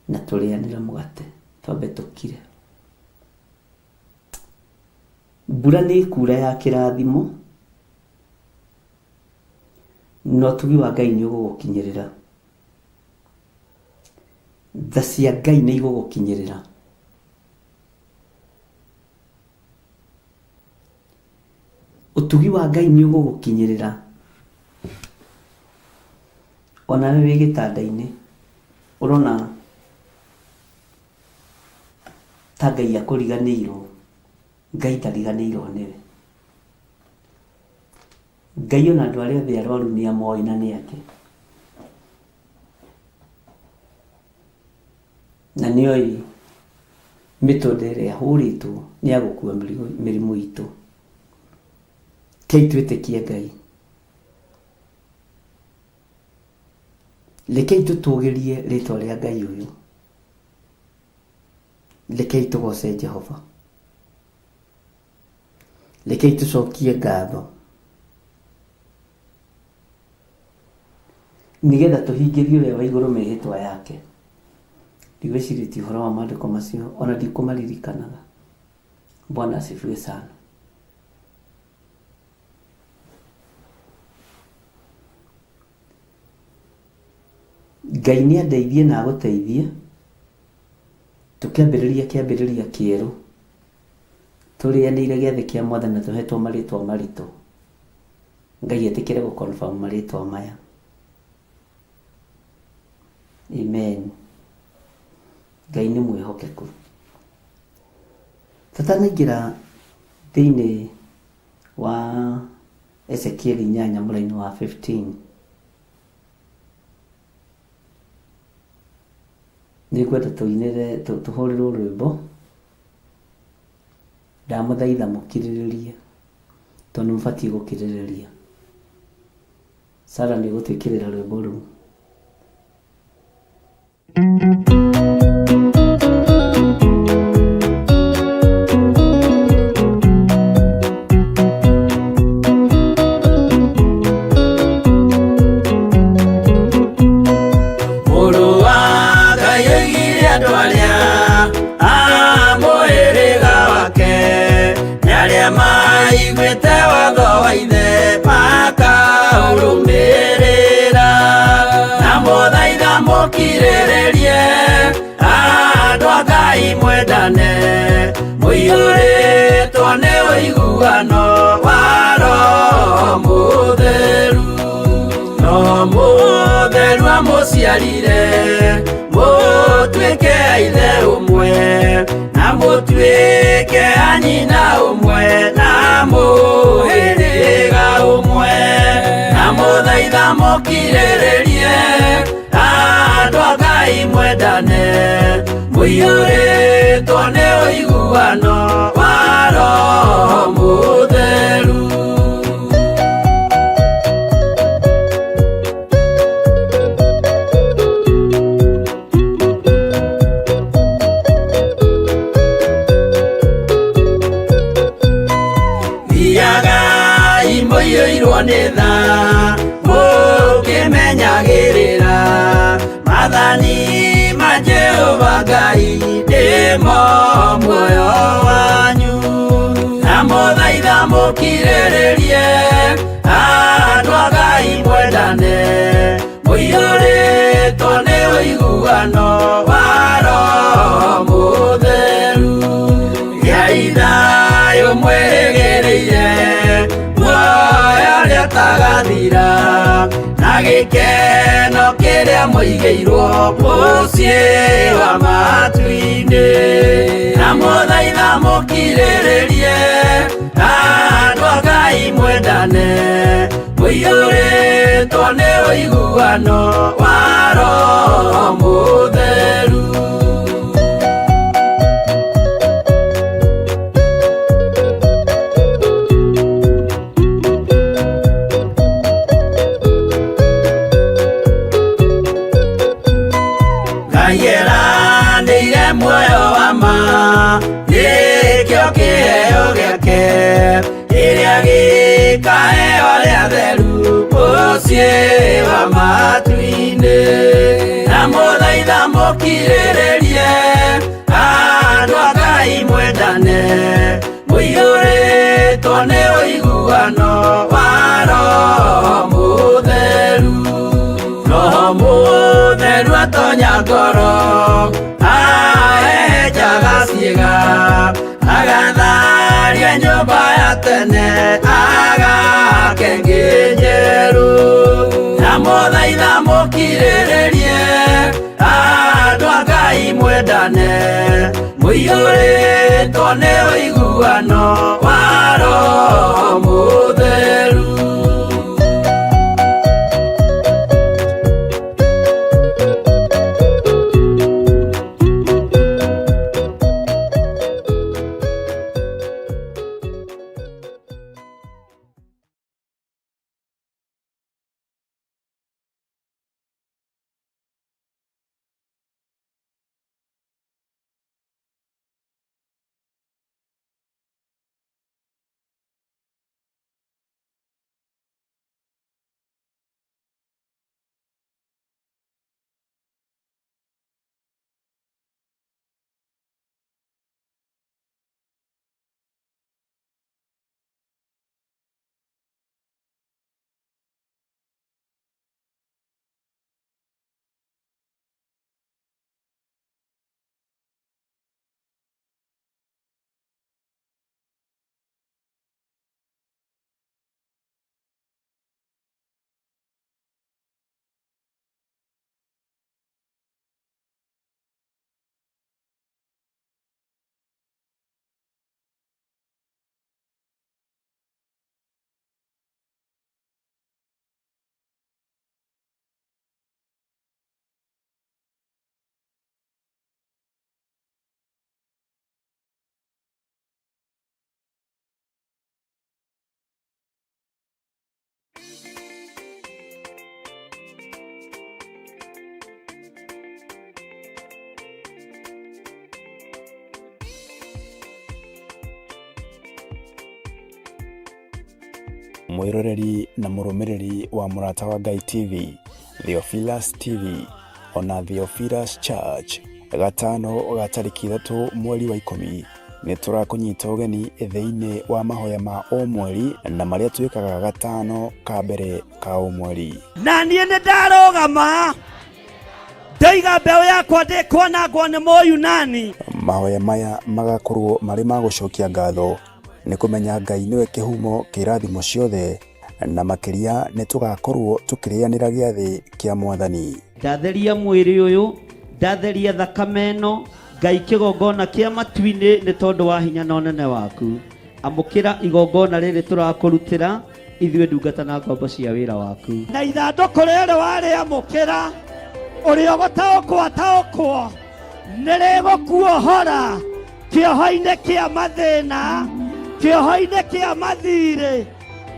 na tũrĩanĩra mũgate twambe tũkire. Mbura nĩ ĩkuura ya kĩrathimo, no ũtugi wa Ngai nĩ ũgũgũkinyĩrĩra. Tha cia Ngai nĩ igũgũkinyĩrĩra. Ũtugi wa Ngai nĩ ũgũgũkinyĩrĩra ona wĩ gĩtanda-inĩ, ũrona ta Ngai akũriganĩirwo. Ngai ndariganĩirwo nĩwe. Ngai ona andũ arĩa othe arwaru nĩ amoĩ na nĩ ake. Na nĩoĩ mĩtũnda ĩrĩa ahũrĩtwo nĩ agũkua mĩrimũ itũ. Kei twĩtĩkie Ngai. Rekei tũtũgĩrie rĩtwa rĩa Ngai ũyũ. Rekei tũgoce Jehova. Rekei tũcokie ngatho. Nĩgetha tũhingĩrie ũrĩa wa igũrũ mĩhĩtwa yake. Ndigwĩcirĩtie ũhoro wa maandĩko macio, ona ndikũmaririkanaga. Bwana asifiwe sana. Ngai nĩ andeithie na agũteithie. Tũkĩambĩrĩria kĩambĩrĩria kĩerũ. Tũrĩanĩire gĩathĩ kĩa Mwathani na tũhetwo marĩtwa maritũ. Ngai etĩkĩre gũconfirm marĩtwa maya. Amen. Ngai nĩ mwĩhokeku. Tũtanaingĩra thĩinĩ wa Ezekieli 8 mũraini wa 15. Nĩngwenda tũhũrĩrwo rwĩmbo. Ndamũthaitha mũkirĩrĩrie tondũ mũbatiĩ gũkirĩrĩria. Sara nĩ gũtwĩkĩrĩra rwĩmbo rũu. Mũiyũrĩtwo nĩ ũiguano wa Roho Mũtheru. Roho Mũtheru amũciarire mũtuĩke a ithe ũmwe, na mũtuĩke a nyina ũmwe, na mũhĩrĩga ũmwe. Na mũthaitha mũkirĩrĩrie andũ a Ngai mwendane. Mũiyũrĩtwo nĩ ũiguano wa Roho Mũtheru. Thiagai mũiyũirwo nĩ tha, mũkĩmenyagĩrĩra maathani ma Jehova Ngai nĩmo muoyo wanyu. Na mũthaitha mũkirĩrĩrie andũ a Ngai mwendane. Mũiyũrĩtwo nĩ ũiguano wa Roho Mũtheru. Gĩai thayũ mwĩrĩgĩrĩire, muoyo ũrĩa ũtagathira, na gĩkeno kĩrĩa mũigĩirwo mũciĩ wa matu-inĩ. Na mũthaitha mũkirĩrĩrie andũ a Ngai mwendane. Mũiyũrĩtwo nĩ ũiguano wa Roho Mũtheru. Nĩire muoyo wa ma, nĩkĩo kĩheo gĩake, kĩrĩa gĩkaheo arĩa atheru mũciĩ wa matu-inĩ. Na mũthaitha mũkirĩrĩrie andũ a Ngai mwendane. Mũiyũrĩtwo nĩ ũiguano wa Roho Mũtheru. Roho Mũtheru atonya ngoro, ahehenjaga ciĩga, agatharia nyũmba ya tene, tũiguane mũiyũrĩtwo nĩ ũiguano wa Roho Mũtheru. mwiroreri na mũrũmĩrĩri wa Mũrata wa Ngai TV, Theophilus TV, ona Theophilus Church, gatano ga tarĩki 3 mweri wa 10 nĩ tũrakũnyita ũgeni thĩinĩ wa mahoya ma o mweri na marĩa twĩkaga gatano ka mbere ka o mweri. Na niĩ nĩ ndarũgama ndaiga mbeũ yakwa ndĩkwanangwo nĩ Mũyunani. Mahoya maya magakorwo marĩ ma gũcokia ngatho nĩ kũmenya Ngai nĩwe kĩhumo kĩa irathimo ciothe, na makĩria nĩ tũgakorwo tũkĩrĩanĩra gĩathĩ kĩa Mwathani. Ndatheria mwĩrĩ ũyũ, ndatheria thakame ĩno, Ngai kĩgongona kĩa matu-inĩ nĩ tondũ wa hinya na ũnene waku. Amũkĩra igongona rĩrĩ tũrakũrutĩra ithuĩ ndungata na ngombo cia wĩra waku. Na ithandũkũ rĩrĩ warĩamũkĩra, ũrĩa gũtaũkwo nĩrĩgũkuohora kĩoho-inĩ kĩa mathĩna, kĩoho-inĩ kĩa mathirĩ.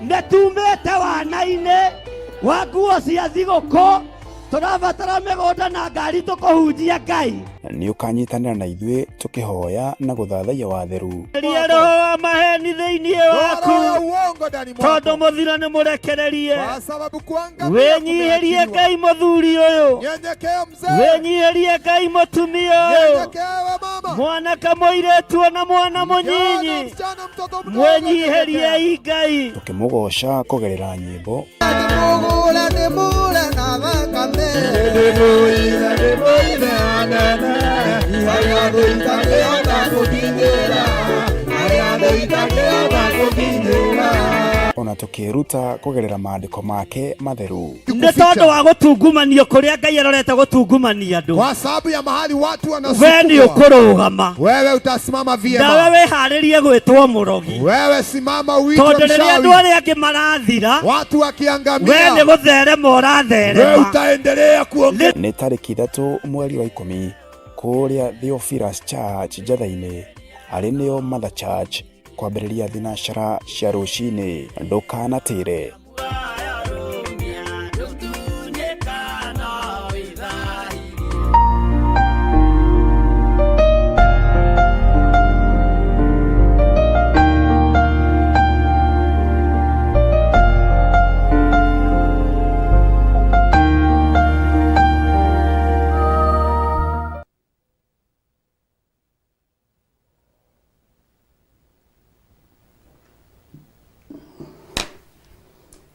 Nĩtumĩte wana-inĩ wa nguo cia thigũkũ, tũrabatara mĩgũnda na ngari tũkũhunjia Ngai. Nĩ ũkanyitanĩra na ithuĩ tũkĩhoya na gũthathaiya watheru. Roho wa maheni thĩinĩ waku, tondũ mũthiro nĩ mũrekererie. Wĩnyihĩrie Ngai mũthuri ũyũ, wĩnyihĩrie Ngai mũtumia ũyũ, mwanake mũirĩtu na mwana mũnyinyi, mwĩnyihĩrie Ngai. Tũkĩmũgoca kũgerera nyĩmbo ona tũkĩruta kũgerera maandĩko make matheru. Nĩ tondũ wa gũtungumanio kũrĩa Ngai arorete gũtungumania andũ, Kwa sababu ya mahali watu we nĩ wanasukuma, ũkũrũgama. wewe utasimama vyema. Nawe wĩharĩrie gwĩtwo mũrogi, Wewe simama uitwe tondũ rĩrĩa andũ mchawi. arĩa angĩ marathira, Watu we nĩ wakiangamia, gũtherema wewe ũratherema. utaendelea kuongea. Nĩ tarĩki 3 mweri wa 10 kũrĩa Theophilus Church Njatha-inĩ, arĩ nĩyo Mother Church, kwambĩrĩria thinacara cia rũcinĩ. Ndũkanatĩre.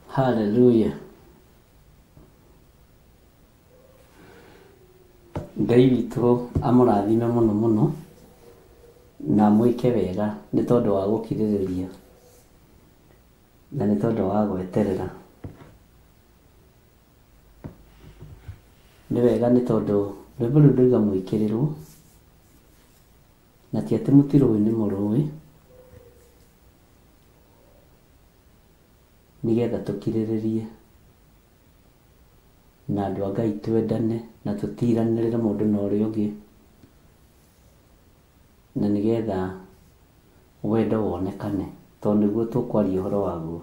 Hallelujah. Ngai witũ amũrathime mũno mũno na mwĩke wega nĩ tondũ wa gũkirĩrĩria na nĩ tondũ wa gweterera. Nĩ wega nĩ tondũ rwĩmbo rũu ndauga mwĩkĩrĩrwo na ti atĩ mũtirũĩ nĩ mũrũĩ, nĩgetha tũkirĩrĩrie na andũ a Ngai twendane na tũtiranĩrĩre mũndũ na ũrĩa ũngĩ, na nĩgetha wendo wonekane, tondũ nĩguo tũkwaria ũhoro waguo.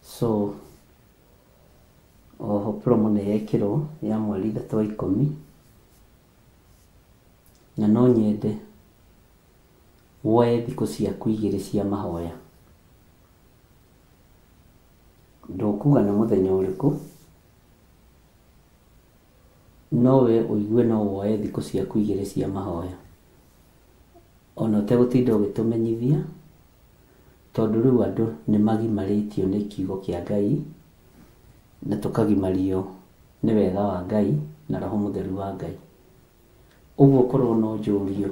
So oho promo nĩ yekĩrwo ya mweri 3 wa 10, na no nyende woe thikũ ciaku 2 cia mahoya. Ndũkuga nĩ mũthenya ũrĩkũ, nowe ũigue no woe thikũ ciaku 2 cia mahoya, ona ũtegũtinda ũgĩtũmenyithia, tondũ rĩu andũ nĩ magimarĩtio nĩ kiugo kĩa Ngai, na tũkagimario nĩ wega wa Ngai na Roho Mũtheru wa Ngai. Ũguo korwo no njũrio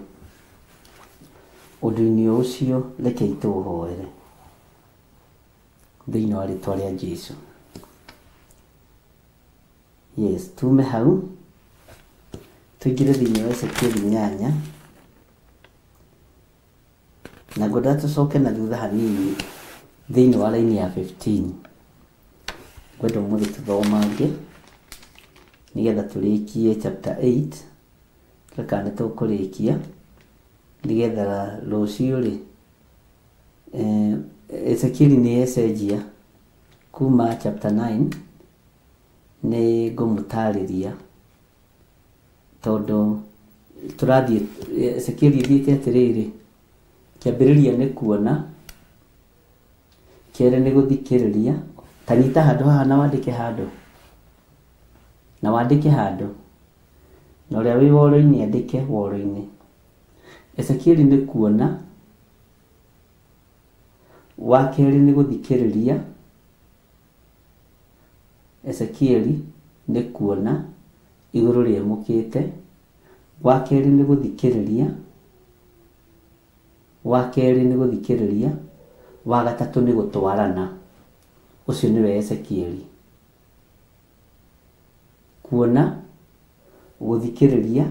ũndũ-inĩ ũcio, rekei tũũhoere thĩinĩ wa rĩtwa rĩa Jesũ. Yes, tume hau tũingĩre thĩinĩ wa Ezekieli 8, na ngwenda tũcoke na thutha hanini thĩinĩ wa raini ya 15. Ngwenda ũmũthĩ tũthomange nĩgetha tũrĩkie chapter 8, reka nĩ tũkũrĩkia nĩgetha rũciũ rĩ, Ezekieli nĩ ecenjia kuma chapter 9 nĩ ngũmũtarĩria, tondũ tũrathiĩ Ezekieli thiĩte atĩrĩrĩ, kĩambĩrĩria nĩ kuona, kerĩ nĩ gũthikĩrĩria. Tanyita handũ haha na wandĩke handũ, na wandĩke handũ, na ũrĩa wĩ woro-inĩ andĩke woro-inĩ. Ezekieli nĩ kuona, wa kerĩ nĩ gũthikĩrĩria. Ezekieli nĩ kuona igũrũ rĩemũkĩte, wa kerĩ nĩ gũthikĩrĩria, wa kerĩ nĩ gũthikĩrĩria, wa gatatũ nĩ gũtwarana. Ũcio nĩwe Ezekieli. Kuona, gũthikĩrĩria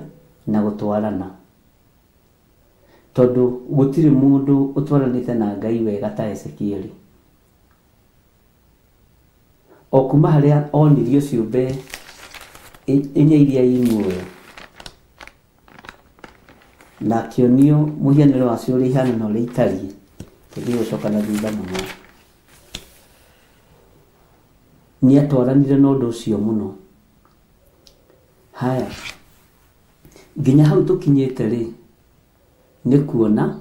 na gũtwarana, tondũ gũtirĩ mũndũ ũtwaranĩte na Ngai wega ta Ezekieli. O kuma harĩa onirio ciũmbe 4 iria i muoyo, na akĩonio mũhianĩre wacio ũrĩa ihana na ũrĩa itariĩ, tondũ gũcoka na thutha mũno, nĩ atwaranire na ũndũ ũcio mũno. Haya, nginya hau tũkinyĩte rĩ, nĩ kuona,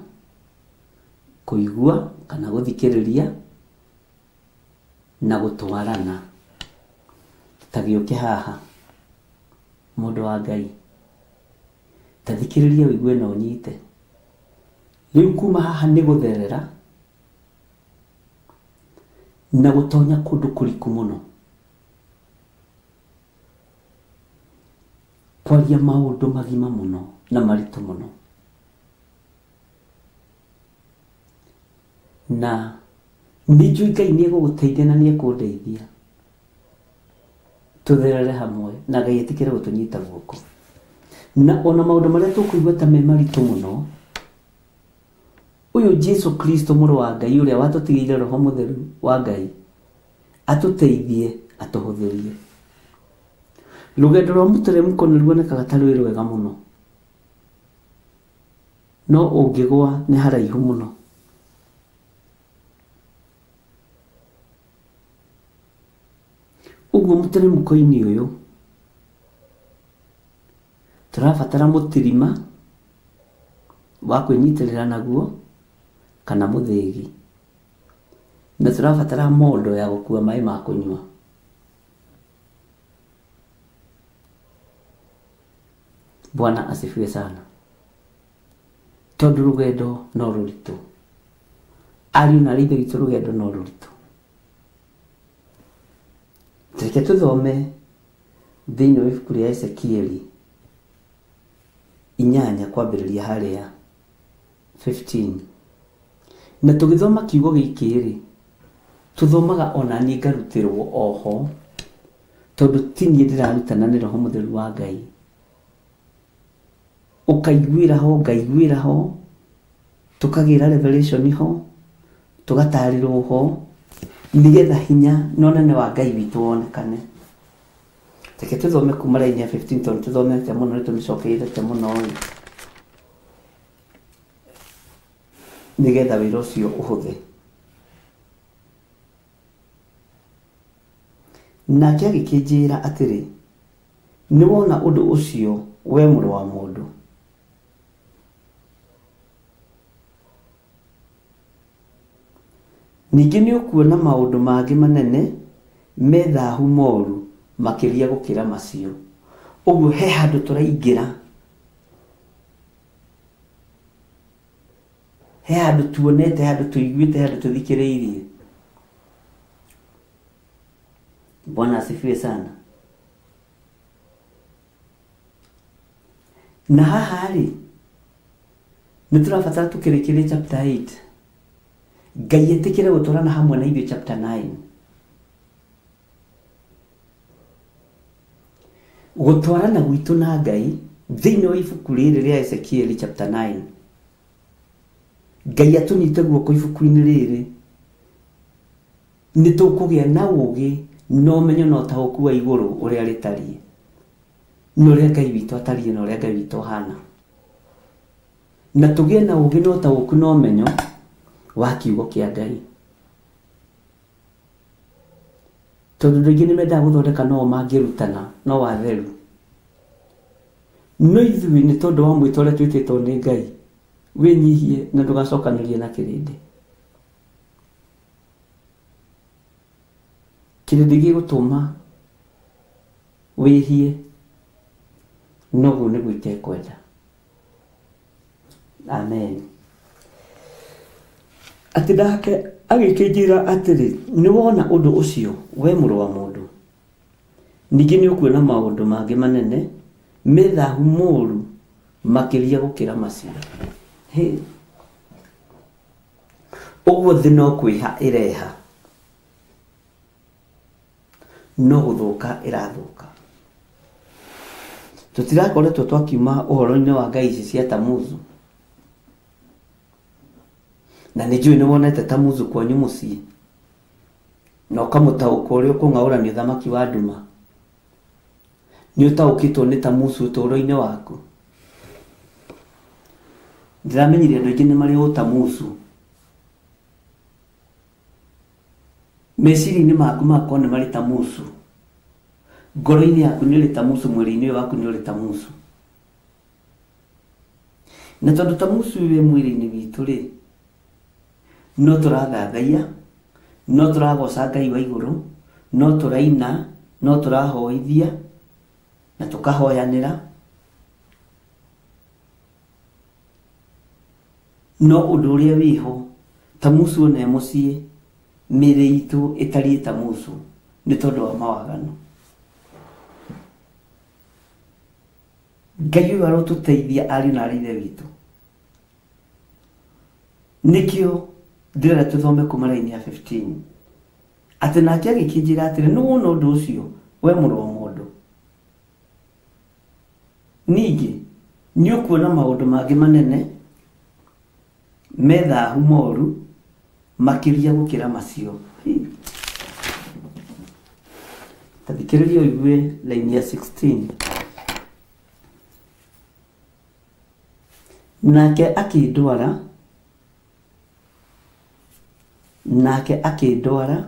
kũigua kana gũthikĩrĩria na gũtwarana. Ta gĩũke haha, mũndũ wa Ngai, ta thikĩrĩria ũigue na ũnyite. Rĩu kuma haha nĩ gũtherera na gũtonya kũndũ kũriku mũno, kwaria maũndũ magima mũno na maritũ mũno, na nĩ njũĩ Ngai nĩ egũgũteithia na nĩ ekũndeithia tũtherere hamwe, na Ngai etĩkĩre gũtũnyita guoko. Na ona maũndũ marĩa tũkũigua ta me maritũ mũno, ũyũ Jesũ Kristo mũrũ wa Ngai ũrĩa watũtigĩire Roho Mũtheru wa Ngai atũteithie, atũhũthĩrie. Rũgendo rwa mũteremko nĩ ruonekaga ta rwĩ rwega mũno, no ũngĩgwa nĩ haraihu mũno. Ũguo mũteremko-inĩ ũyũ tũrabatara mũtirima wa kwĩnyitĩrĩra naguo kana mũthĩgi, na tũrabatara mondo ya gũkua maĩ ma kũnyua. Bwana asifiwe sana. Tondũ rũgendo no rũritũ, ariũ na aithe witũ, rũgendo no rũritũ. Reke tũthome thĩinĩ wa ibuku rĩa Ezekieli 8 kwambĩrĩria harĩa 15. Na tũgĩthoma kiugo gĩkĩ rĩ, tũthomaga ona niĩ ngarutĩrwo oho, tondũ ti niĩ ndĩrarutana nĩ Roho Mũtheru wa Ngai, ukaiguira ho ngaiguira ho tukagira revelation ho tugatarirwo ho nigetha hinya nonene wa Ngai witũ wonekane. Reke tuthome kuma raini ya 15 tondu tuthomete muno nitumicokeirete muno nigetha wĩra ũcio ũhũthe. Nake agĩkĩnjĩra atĩrĩ, nĩ wona ũndũ ũcio we mũrũ wa mũndũ, ningĩ nĩ ũkuona maũndũ mangĩ manene methahu moru makĩria gũkĩra macio. Ũguo he handũ tũraingĩra, he handũ tuonete, handũ tũiguĩte, handũ tũthikĩrĩirie. Bwana asifiwe sana. Na haha rĩ, nĩ tũrabatara tũkĩrĩkĩrie chapter 8, Ngai etĩkĩre gũtwarana hamwe na ithuĩ chapter 9. Gũtwarana gwitũ na Ngai thĩinĩ wa ibuku rĩrĩ rĩa Ezekiel chapter 9. Ngai atũnyite guoko ibuku-inĩ rĩrĩ, nĩ tũkũgĩa na ũũgĩ na ũmenyo na ũtaũku wa igũrũ ũrĩa rĩtariĩ, na ũrĩa Ngai witũ atariĩ na ũrĩa Ngai witũ hana. Na tũgĩe na ũũgĩ na ũtaũku na ũmenyo wa kiugo kĩa Ngai. Tondũ rĩngĩ nĩ mendaga gũthondeka no mangĩrutana no watheru. No ithuĩ nĩ tondũ wa mwĩto ũrĩa twĩtĩtwo nĩ Ngai, wĩnyihie na ndũgacokanĩrie na kĩrĩndĩ. Kĩrĩndĩ gĩgũtũma wĩhie, noguo nĩguo itekwenda. Amen. Atĩ nake agĩkĩnjĩra atĩrĩ, nĩ wona ũndũ ũcio we mũrũ wa mũndũ, ningĩ nĩ ũkuona maũndũ mangĩ manene methahu moru makĩria gũkĩra macio. Ũguo thĩ no kwĩha ĩreha, no gũthũka ĩrathũka. Tũtirakoretwo twakiuma ũhoro-inĩ wa ngai ici cia Tamuzu, na nĩ njũĩ nĩ wonete Tamuzu kwanyu mũciĩ, na ũkamũtaũkwo ũrĩa ũkũng'aũrania ũthamaki wa nduma. Nĩ ũtaũkĩtwo nĩ Tamuzu ũtũũro-inĩ waku. Ndĩramenyire andũ aingĩ nĩ marĩ ũtamuzu meciria-inĩ maku makwa nĩ marĩ Tamuzu, ngoro-inĩ yaku nĩ ũrĩ Tamuzu, mwĩrĩ-inĩ waku nĩ ũrĩ Tamuzu. Na tondũ Tamuzu wĩ mwĩrĩ-inĩ witũ rĩ, no tũrathathaiya, no tũragoca Ngai wa igũrũ, no tũraina, no tũrahoithia na tũkahoyanĩra. No ũndũ ũrĩa wĩho, Tamuzu ona mũciĩ, mĩĩrĩ itũ ĩtariĩ Tamuzu nĩ tondũ wa mawagano. Ngai ũyũ arotũteithia ariũ na aarĩ a Ithe witũ. Nĩkĩo ndĩrenda tũthome kuma raini ya 15. Atĩ nake agĩkĩnjĩra atĩrĩ, nĩ wona ũndũ ũcio we mũrũ wa mũndũ, ningĩ nĩ ũkuona maũndũ mangĩ manene methahu moru makĩria gũkĩra macio. Tathikĩrĩria ũigue raini ya 16. Nake akĩndwara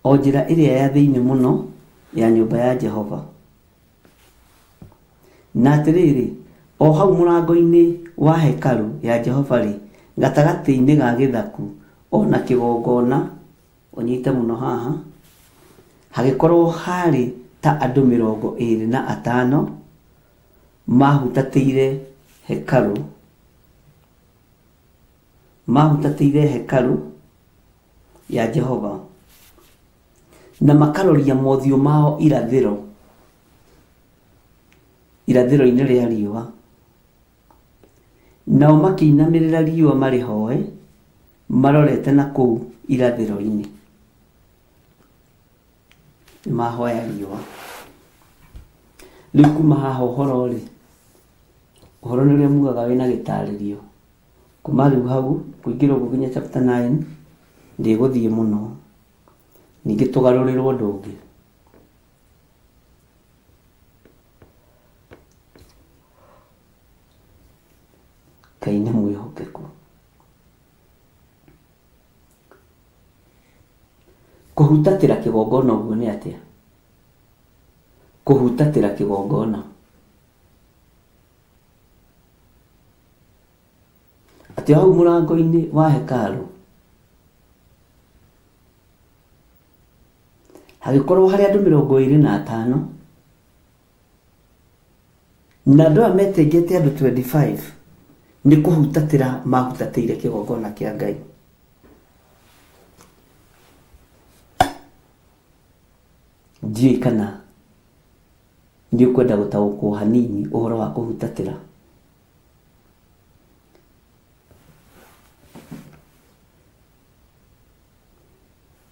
o njĩra ĩrĩa ya thĩinĩ mũno ya nyũmba ya Jehova. Na atĩrĩrĩ, o hau mũrango-inĩ wa hekalu ya Jehova rĩ, gatagatĩ-inĩ ga gĩthaku ona kĩgongona, ũnyite mũno haha, hagĩkorwo harĩ ta andũ 25 mahutatĩire hekalu ya Jehova, na makaroria mothiũ mao irathĩro-inĩ rĩa riũa, nao makĩinamĩrĩra riũa marĩhoe marorete na kũu irathĩro-inĩ. Mahoya riũa. Rĩu kuma haha ũhoro rĩ, Uhoro nĩ ũrĩa mugaga wĩna gĩtarĩrio. Kuma rĩu hau kũingĩra ũguo nginya chapter 9 ndĩgũthiĩ mũno. Ningĩ tũgarũrĩrwo ũndũ ũngĩ. Ngai nĩ mwĩhokeku. Kũhutatĩra kĩgongona ũguo nĩ atĩa? Kũhutatĩra kĩgongona. Atĩ hau mũrango-inĩ wa hekarũ hagĩkorwo harĩ andũ 25 na andũ aya metĩngĩte andũ 25 nĩ kũhutatĩra mahutatĩire kĩgongona kĩa Ngai. Ndiũĩ kana nĩ ũkwenda gũtaũkwo hanini ũhoro wa kũhutatĩra.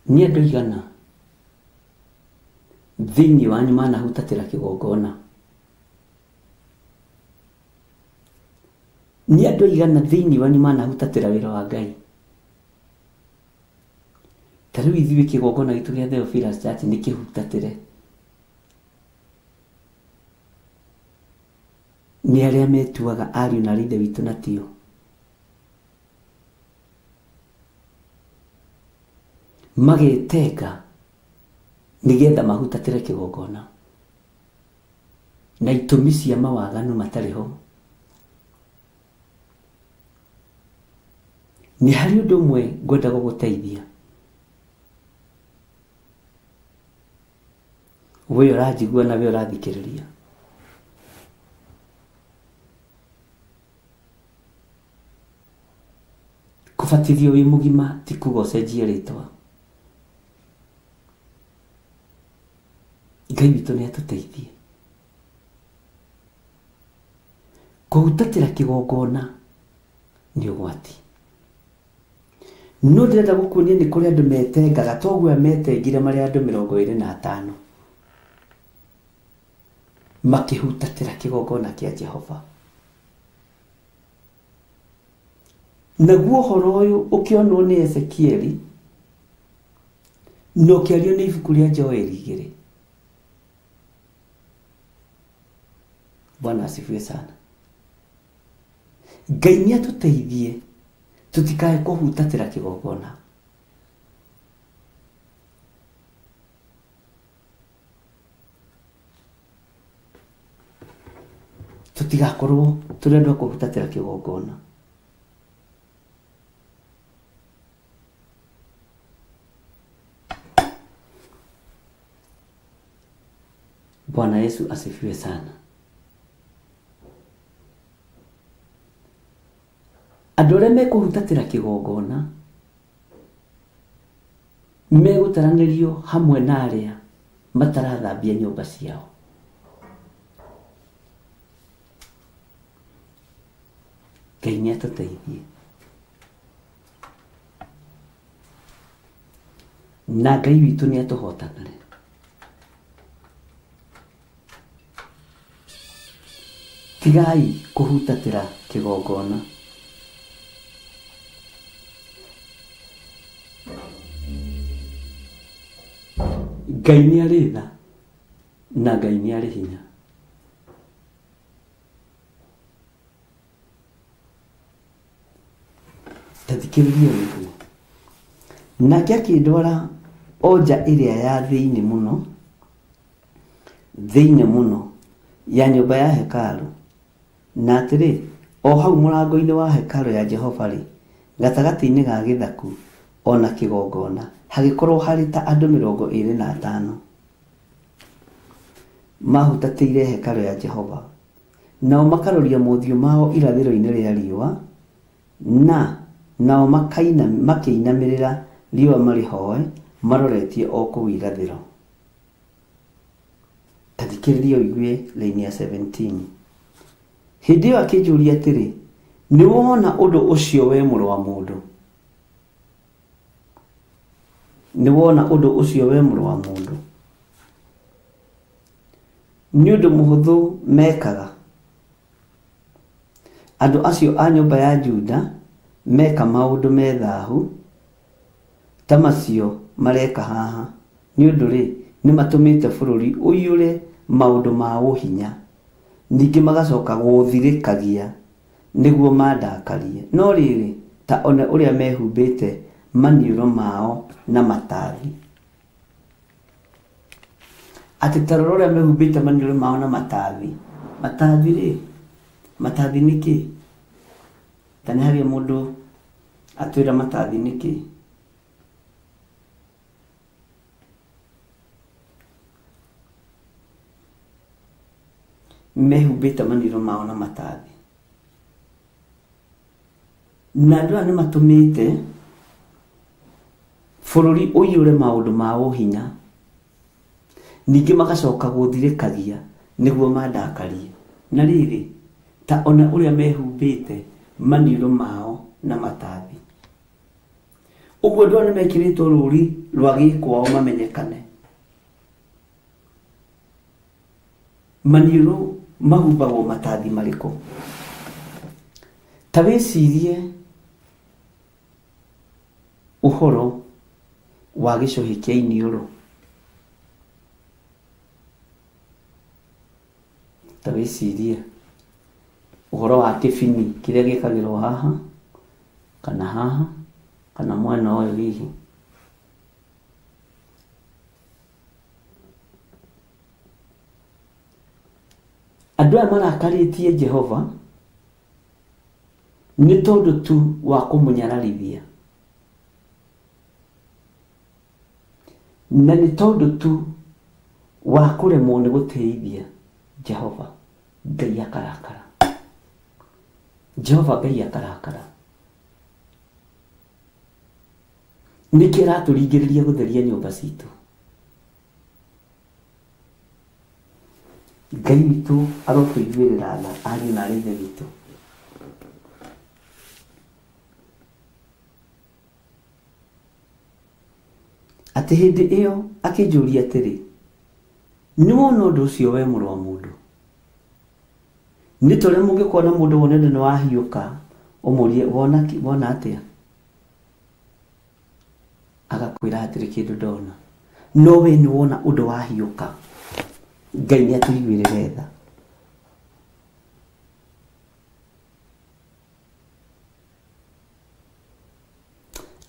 Nĩ andũ igana thĩinĩ wanyu manahutatĩra kĩgongona? Nĩ andũ igana thĩinĩ wanyu manahutatĩra wĩra wa Ngai? Ta rĩu ithuĩ kĩgongona gitũ gĩa Theophilus Church nĩ kĩhutatĩre. Nĩ arĩa metuaga ariũ na ithe witũ na tio. Magetenga nĩgetha mahutatĩre kĩgongona. Na itũmi cia mawaganu matarĩ ho. Nĩ harĩ ũndũ ũmwe ngwenda gũgũteithia. We ũranjigua na we ũrathikĩrĩria. Kũbatithio wĩ mũgima ti kuga ũcenjie rĩtwa. Ngai witũ nĩ atũteithie. Kũhutatĩra kĩgongona nĩ ũgwati. No ndĩrenda gũkuonia nĩ kũrĩ andũ metengaga toguo metengire marĩ andũ 25 makĩhutatĩra kĩgongona kĩa Jehova. Naguo ũhoro ũyũ ũkĩonwo nĩ Ezekieli na ũkĩario nĩ ibuku rĩa Joeli 2. Bwana asifiwe sana. Ngai nĩ atũteithie tutikae kũhutatĩra kĩgongona. Tutigakorwo tũrenda kũhutatĩra kĩgongona. Bwana Yesu asifiwe sana. Andũ arĩa mekũhutatĩra kĩgongona megũtaranĩrio hamwe na arĩa matarathambia nyũmba ciao. Ngai nĩ atũteithie. Na Ngai witũ nĩ atũhotanĩre. Tigai kũhutatĩra kĩgongona. Ngai nĩ arĩ tha na Ngai nĩ arĩ hinya. Tathikĩrĩria ũguo. Nake akĩndwara o nja ĩrĩa ya thĩinĩ mũno ya nyũmba ya hekarũ. Na atĩrĩ, o hau mũrango-inĩ wa hekarũ ya Jehova rĩ, gatagatĩ-inĩ ga gĩthaku ona kĩgongona hagĩkorwo harĩ ta andũ 25 mahutatĩire hekarũ ya Jehova. Nao makaroria mothiũ mao irathĩro-inĩ rĩa riũa, na nao makĩinamĩrĩra riũa marĩhoe maroretie o kũu irathĩro. Tathikĩrĩria ũigue raini ya 17. Hĩndĩ ĩyo akĩnjũria atĩrĩ, nĩ wona ũndũ ũcio we mũrũ wa mũndũ? Nĩ wona ũndũ ũcio we mũrũ wa mũndũ? Nĩ ũndũ mũhũthũ mekaga. andũ acio a nyũmba ya Juda meka maũndũ me thaahu ta macio mareka haha, nĩ ũndũ rĩ nĩ matũmĩte bũrũri ũiyũre maũndũ ma ũhinya, ningĩ magacoka gũthirĩkagia nĩguo mandakarie. No rĩrĩ ta ona ũrĩa mehumbĩte maniũrũ mao na matathi. Atĩ ta ũrĩa mehumbĩte maniũrũ mao na matathi. Matathi rĩ, matathi nĩ kĩ? Ta nĩ harĩ mũndũ atwĩra matathi nĩ kĩ? Mehumbĩte maniũrũ mao na matathi. Na andũ aya nĩ matũmĩte bũrũri ũiyũre maũndũ ma ũhinya, ningĩ magacoka gũthirĩkagia nĩguo mandakarie. Na rĩrĩ ta ona ũrĩa mehumbĩte maniũrũ mao na matathi. Ũguo andũ aya nĩ mekĩrĩtwo rũũri rwa gĩkwao mamenyekane. Maniũrũ mahumbagwo matathi marĩkũ? Ta wĩcirie ũhoro wa gĩcũhĩ kĩa iniũrũ. Ta wĩcirie ũhoro wa kĩbini kĩrĩa gĩkagĩrwo haha kana mwena ũyũ hihi. Andũ aya marakarĩtie Jehova nĩ tondũ tu wa kũmũnyararithia, na nĩ tondũ tu wa kũremwo nĩ gũtĩithia Jehova. Ngai akarakara. Jehova Ngai akarakara. Nĩkĩ aratũringĩrĩria gũtheria nyũmba citũ? Ngai witũ arotũiguĩrĩra tha, ariũ na aarĩ a Ithe witũ. Atĩ hĩndĩ ĩyo akĩnjũria atĩrĩ, nĩ wona ũndũ ũcio we mũrũ wa mũndũ? Nĩ ta ũrĩa mũngĩkona mũndũ wonete nĩ wahiũka ũmũrie wona atĩa? Agakwĩra hatirĩ kĩndũ ndona. No we nĩ wona ũndũ wahiũka. Ngai nĩ atũiguĩrĩre tha.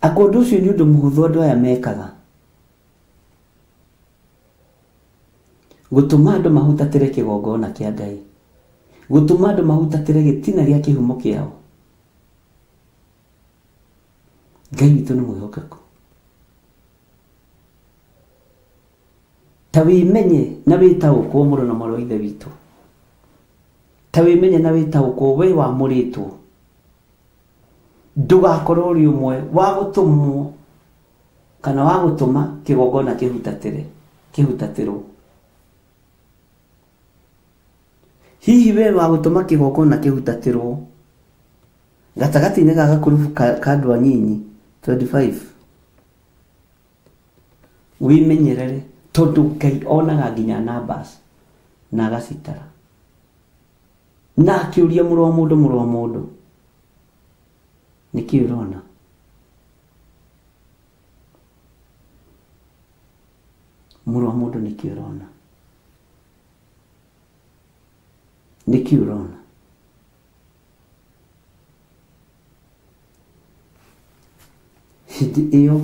Akwa ũndũ ũcio nĩ ũndũ mũhũthũ andũ aya mekaga. Gũtũma andũ mahutatĩre kĩgongona kĩa Ngai. Gũtũma andũ mahutatĩre gĩtina gĩa kĩhumo kĩao. Ngai witũ nĩ mwĩhokeku. Ta wĩmenye na wĩtaũkwo mũrũ na mwarĩ wa Ithe witũ. Ta wĩmenye na wĩtaũkwo we wamũrĩtwo. Ndũgakorwo ũrĩ ũmwe wa gũtũmwo kana wa gũtũma kĩgongona kĩhutatĩrwo. Hihi we wa gũtũma kĩgongona kĩhutatĩrwo gatagatĩ-inĩ ga gakurubu ka andũ anyinyi 25. Wĩmenyerere tondũ Ngai onaga nginya numbers na agacitara. Na akĩũria mũrũ wa mũndũ, nĩkĩ ũrona? Mũrũ wa mũndũ nĩkĩ ũrona? Nĩkĩ ũrona? Hĩndĩ ĩyo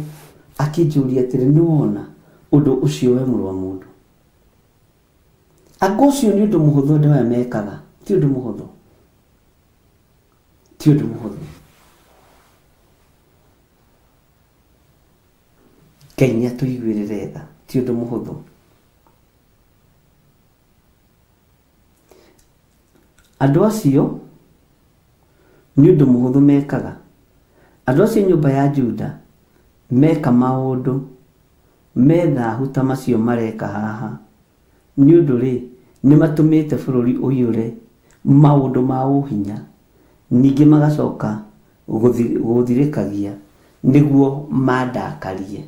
akĩnjũria atĩrĩ, nĩ wona ũndũ ũcio we mũrũ wa mũndũ? Anga ũcio nĩ ũndũ mũhũthũ andũ aya mekaga? Ti ũndũ mũhũthũ. Ti ũndũ mũhũthũ. Ngai nĩ atũiguĩrĩre tha. Ti ũndũ mũhũthũ. Andũ acio nĩ ũndũ mũhũthũ mekaga. Andũ acio nyũmba ya Juda meka maũndũ me thaahu ta macio mareka haha, nĩ ũndũ rĩ nĩ matũmĩte bũrũri ũiyũre maũndũ ma ũhinya, ningĩ magacoka gũthirĩkagia nĩguo mandakarie.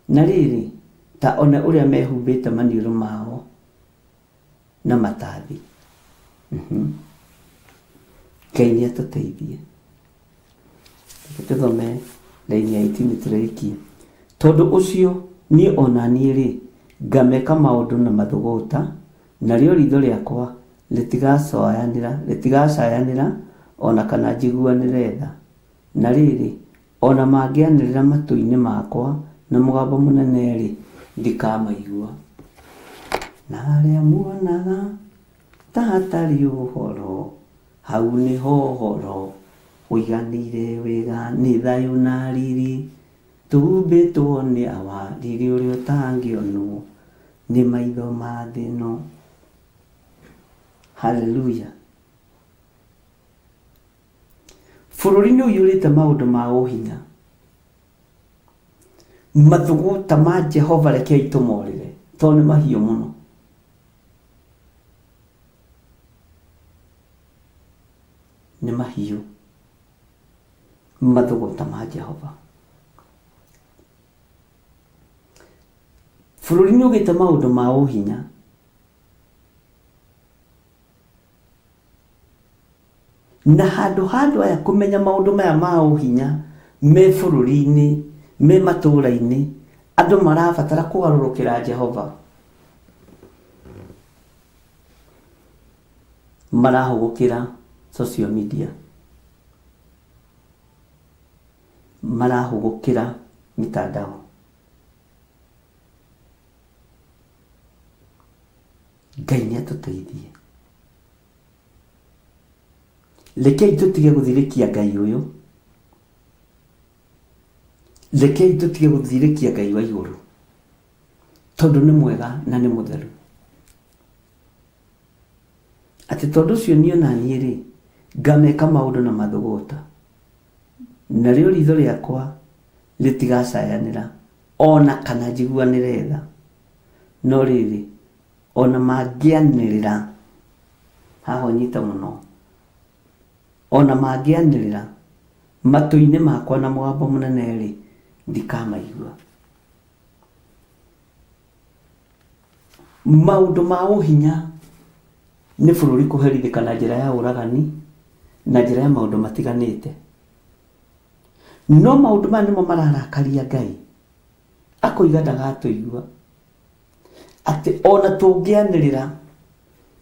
Na rĩrĩ ta ona ũrĩa mehumbĩte maniũrũ mao na matathi. Ngai nĩ atũteithie. Tũthome raini ya 18 tũrĩkie. Tondũ ũcio niĩ ona niĩ rĩ ngameka maũndũ na mathũgũta, narĩo ritho rĩakwa rĩtigacayanĩra ona kana njiguanĩre tha. Na rĩrĩ ona mangĩanĩrĩra matũ-inĩ makwa na mũgambo mũnene rĩ ndikamaigua. Na arĩa muonaga ta hatarĩ ũhoro, hau nĩho ũhoro ũiganĩire wega, nĩ thayũ na riri, tuhumbĩtwo nĩ awa riri ũrĩa ũtangĩonwo nĩ maitho ma thĩ ĩno. Hallelujah. Bũrũri-inĩ ũyũ ũrĩte maũndũ ma ũhinya, mathũgũta ma Jehova rekei tũmorĩre tondũ nĩ mahiũ mũno. Nĩ mahiũ mathũgũta ma Jehova. Bũrũri-inĩ ũgĩte maũndũ ma ũhinya, na handũ aya kũmenya maũndũ maya ma ũhinya me bũrũri-inĩ me matũũra-inĩ, andũ marabatara kũgarũrũkĩra Jehova. Marahũgũkĩra social media, marahũgũkĩra mitandao. Ngai nĩ atũteithie. Rekei tũtige gũthirĩkia Ngai ũyũ, rekei tũtige gũthirĩkia Ngai wa igũrũ, tondũ nĩ mwega na nĩ mũtheru. Atĩ tondũ ũcio niĩ ona niĩ rĩ ngameka maũndũ na mathũgũta, narĩo ritho rĩakwa rĩtigacayanĩra ona kana njiguanĩre tha. No rĩrĩ ona mangĩanĩrĩra, haha nyita mũno, ona mangĩanĩrĩra matũ-inĩ makwa na mũgambo mũnene rĩ ndikamaigua. Maũndũ ma ũhinya nĩ bũrũri kũherithĩka na njĩra ya ũragani na njĩra ya maũndũ matiganĩte. No maũndũ maya nĩmo mararakaria Ngai, akoiga ndagatũigua. Atĩ ona tũngĩanĩrĩra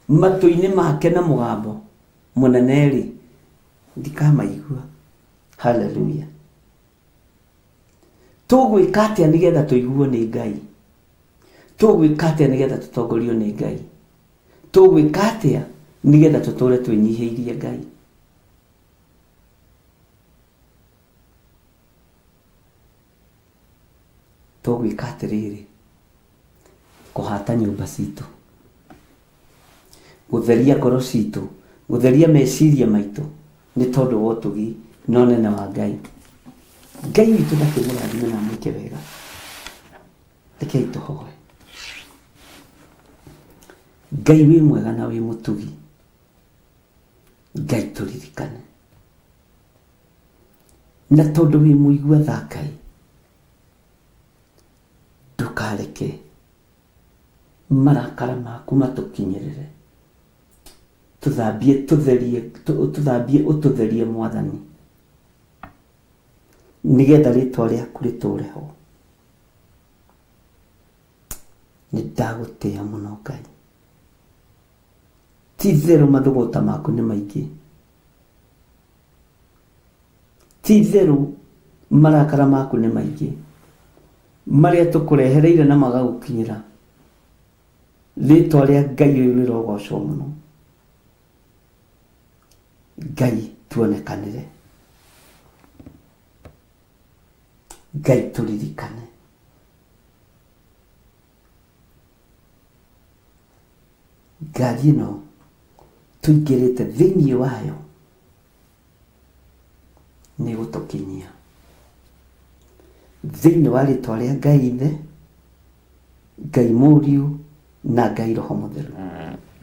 matũ-inĩ make na mũgambo mũnene rĩ ndikamaigua. Hallelujah. Tũgwĩka atĩa nĩgetha tũiguo nĩ Ngai? Tũgwĩka atĩa nĩgetha tũtongorio nĩ Ngai? Tũgwĩka atĩa nĩgetha tũtũre twĩnyihĩirie Ngai? Tũgwĩka atĩrĩrĩ, kũhata nyũmba citũ, gũtheria ngoro citũ, gũtheria meciria maitũ nĩ tondũ wa ũtugi na ũnene wa Ngai. Ngai witũ ndakĩmũrathime na mwĩke wega. Rekei tũhoe. Ngai wĩ mwega na wĩ mũtugi. Ngai tũririkane. Na tondũ wĩ mũigua tha Ngai, ndũkareke marakara maku matũkinyĩrĩre. Tũthambie ũtũtherie Mwathani, nĩgetha rĩtwa rĩaku rĩtũre ho. Nĩ ndagũtĩĩa mũno Ngai. Ti itherũ mathũgũta maku nĩ maingĩ. Ti itherũ marakara maku nĩ maingĩ, marĩa tũkũrehereire na magagũkinyĩra. Rĩtwa rĩa Ngai ũyũ rĩrogocwo mũno. Ngai tuonekanĩre. Ngai tũririkane. Ngari ĩno tũingĩrĩte thĩinĩ wayo nĩ gũtũkinyia thĩinĩ wa rĩtwa rĩa Ngai Ithe, Ngai Mũriũ na Ngai Roho Mũtheru.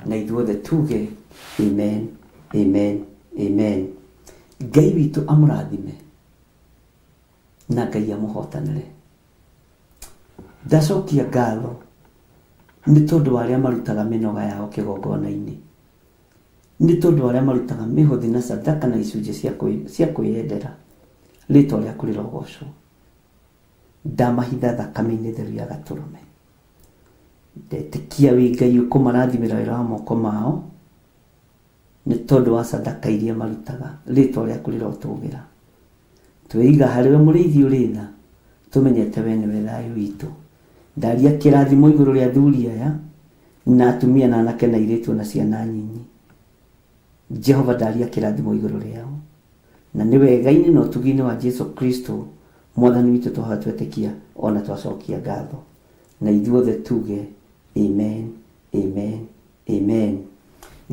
Na ithuothe tuge amen, amen, amen. Ngai witũ amũrathime na Ngai amũhotanĩre. Ndacokia ngatho nĩ tondũ wa arĩa marutaga mĩnoga yao kĩgongona-inĩ. nĩ tondũ arĩa marutaga mĩhothi na sadaka na icunjĩ cia kwĩyendera rĩtwa rĩaku rĩrogocwo. Ndamahitha thakame-inĩ theru ya Gatũrũme. Ndetĩkia wĩ Ngai ũkũmarathimĩra wĩra wa moko mao nĩ tondũ wa sadaka iria marutaga, rĩtwa rĩaku rĩrotũgĩra. Twĩiga harĩwe mũrĩithi ũrĩ tha, tũmenyete we nĩwe thayũ witũ. Ndaria kĩrathimo igũrũ rĩa athuri aya na atumia na anake na airĩtu na ciana nyinyi. Jehova, ndaria kĩrathimo igũrũ rĩao, na nĩ wega-inĩ na ũtugi-inĩ wa Jesu Kristo Mwathani witũ twahoya twetĩkia ona twacokia ngatho, na ithuothe tuge amen, amen, amen.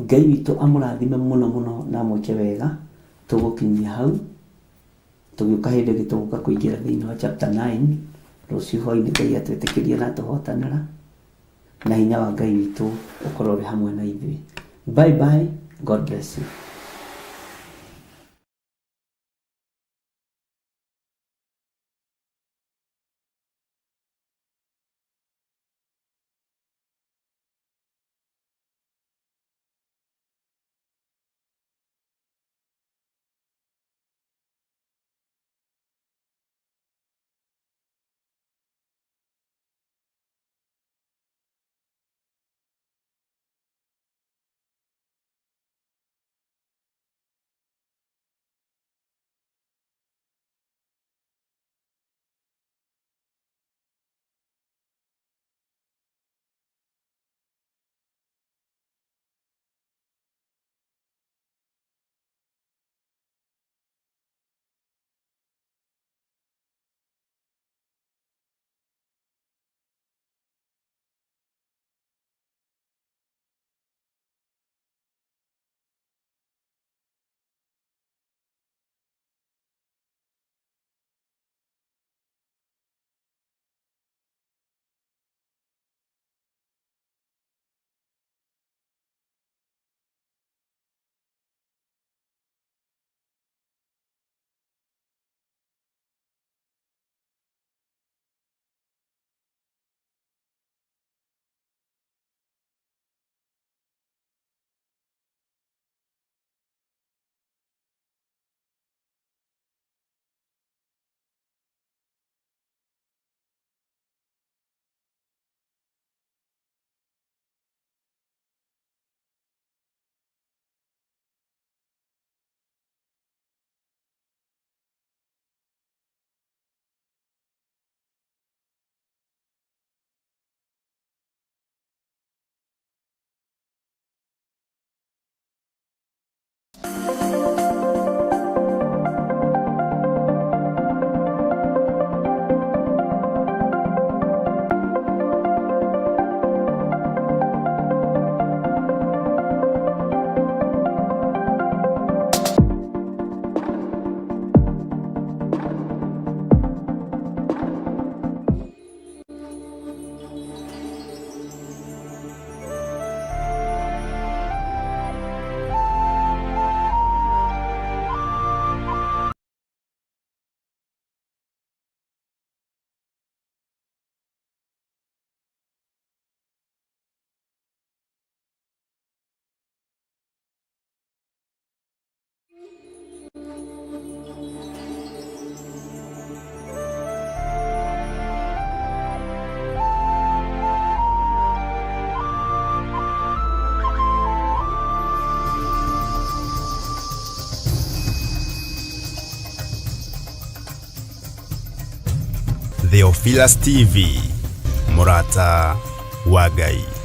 Ngai witũ amũrathime mũno mũno na amwĩke wega. Tũgũkinyia hau, tũgĩũka hĩndĩ ĩngĩ tũgũka kũingĩra thĩinĩ wa chapter 9 rũciũ hwaĩ-inĩ. Ngai atwĩtĩkĩrie na tũhotanĩra, na hinya wa Ngai witũ ũkorwo ũrĩ hamwe na ithuĩ. Bye bye, God bless you. Theophilus TV, Mũrata wa Ngai.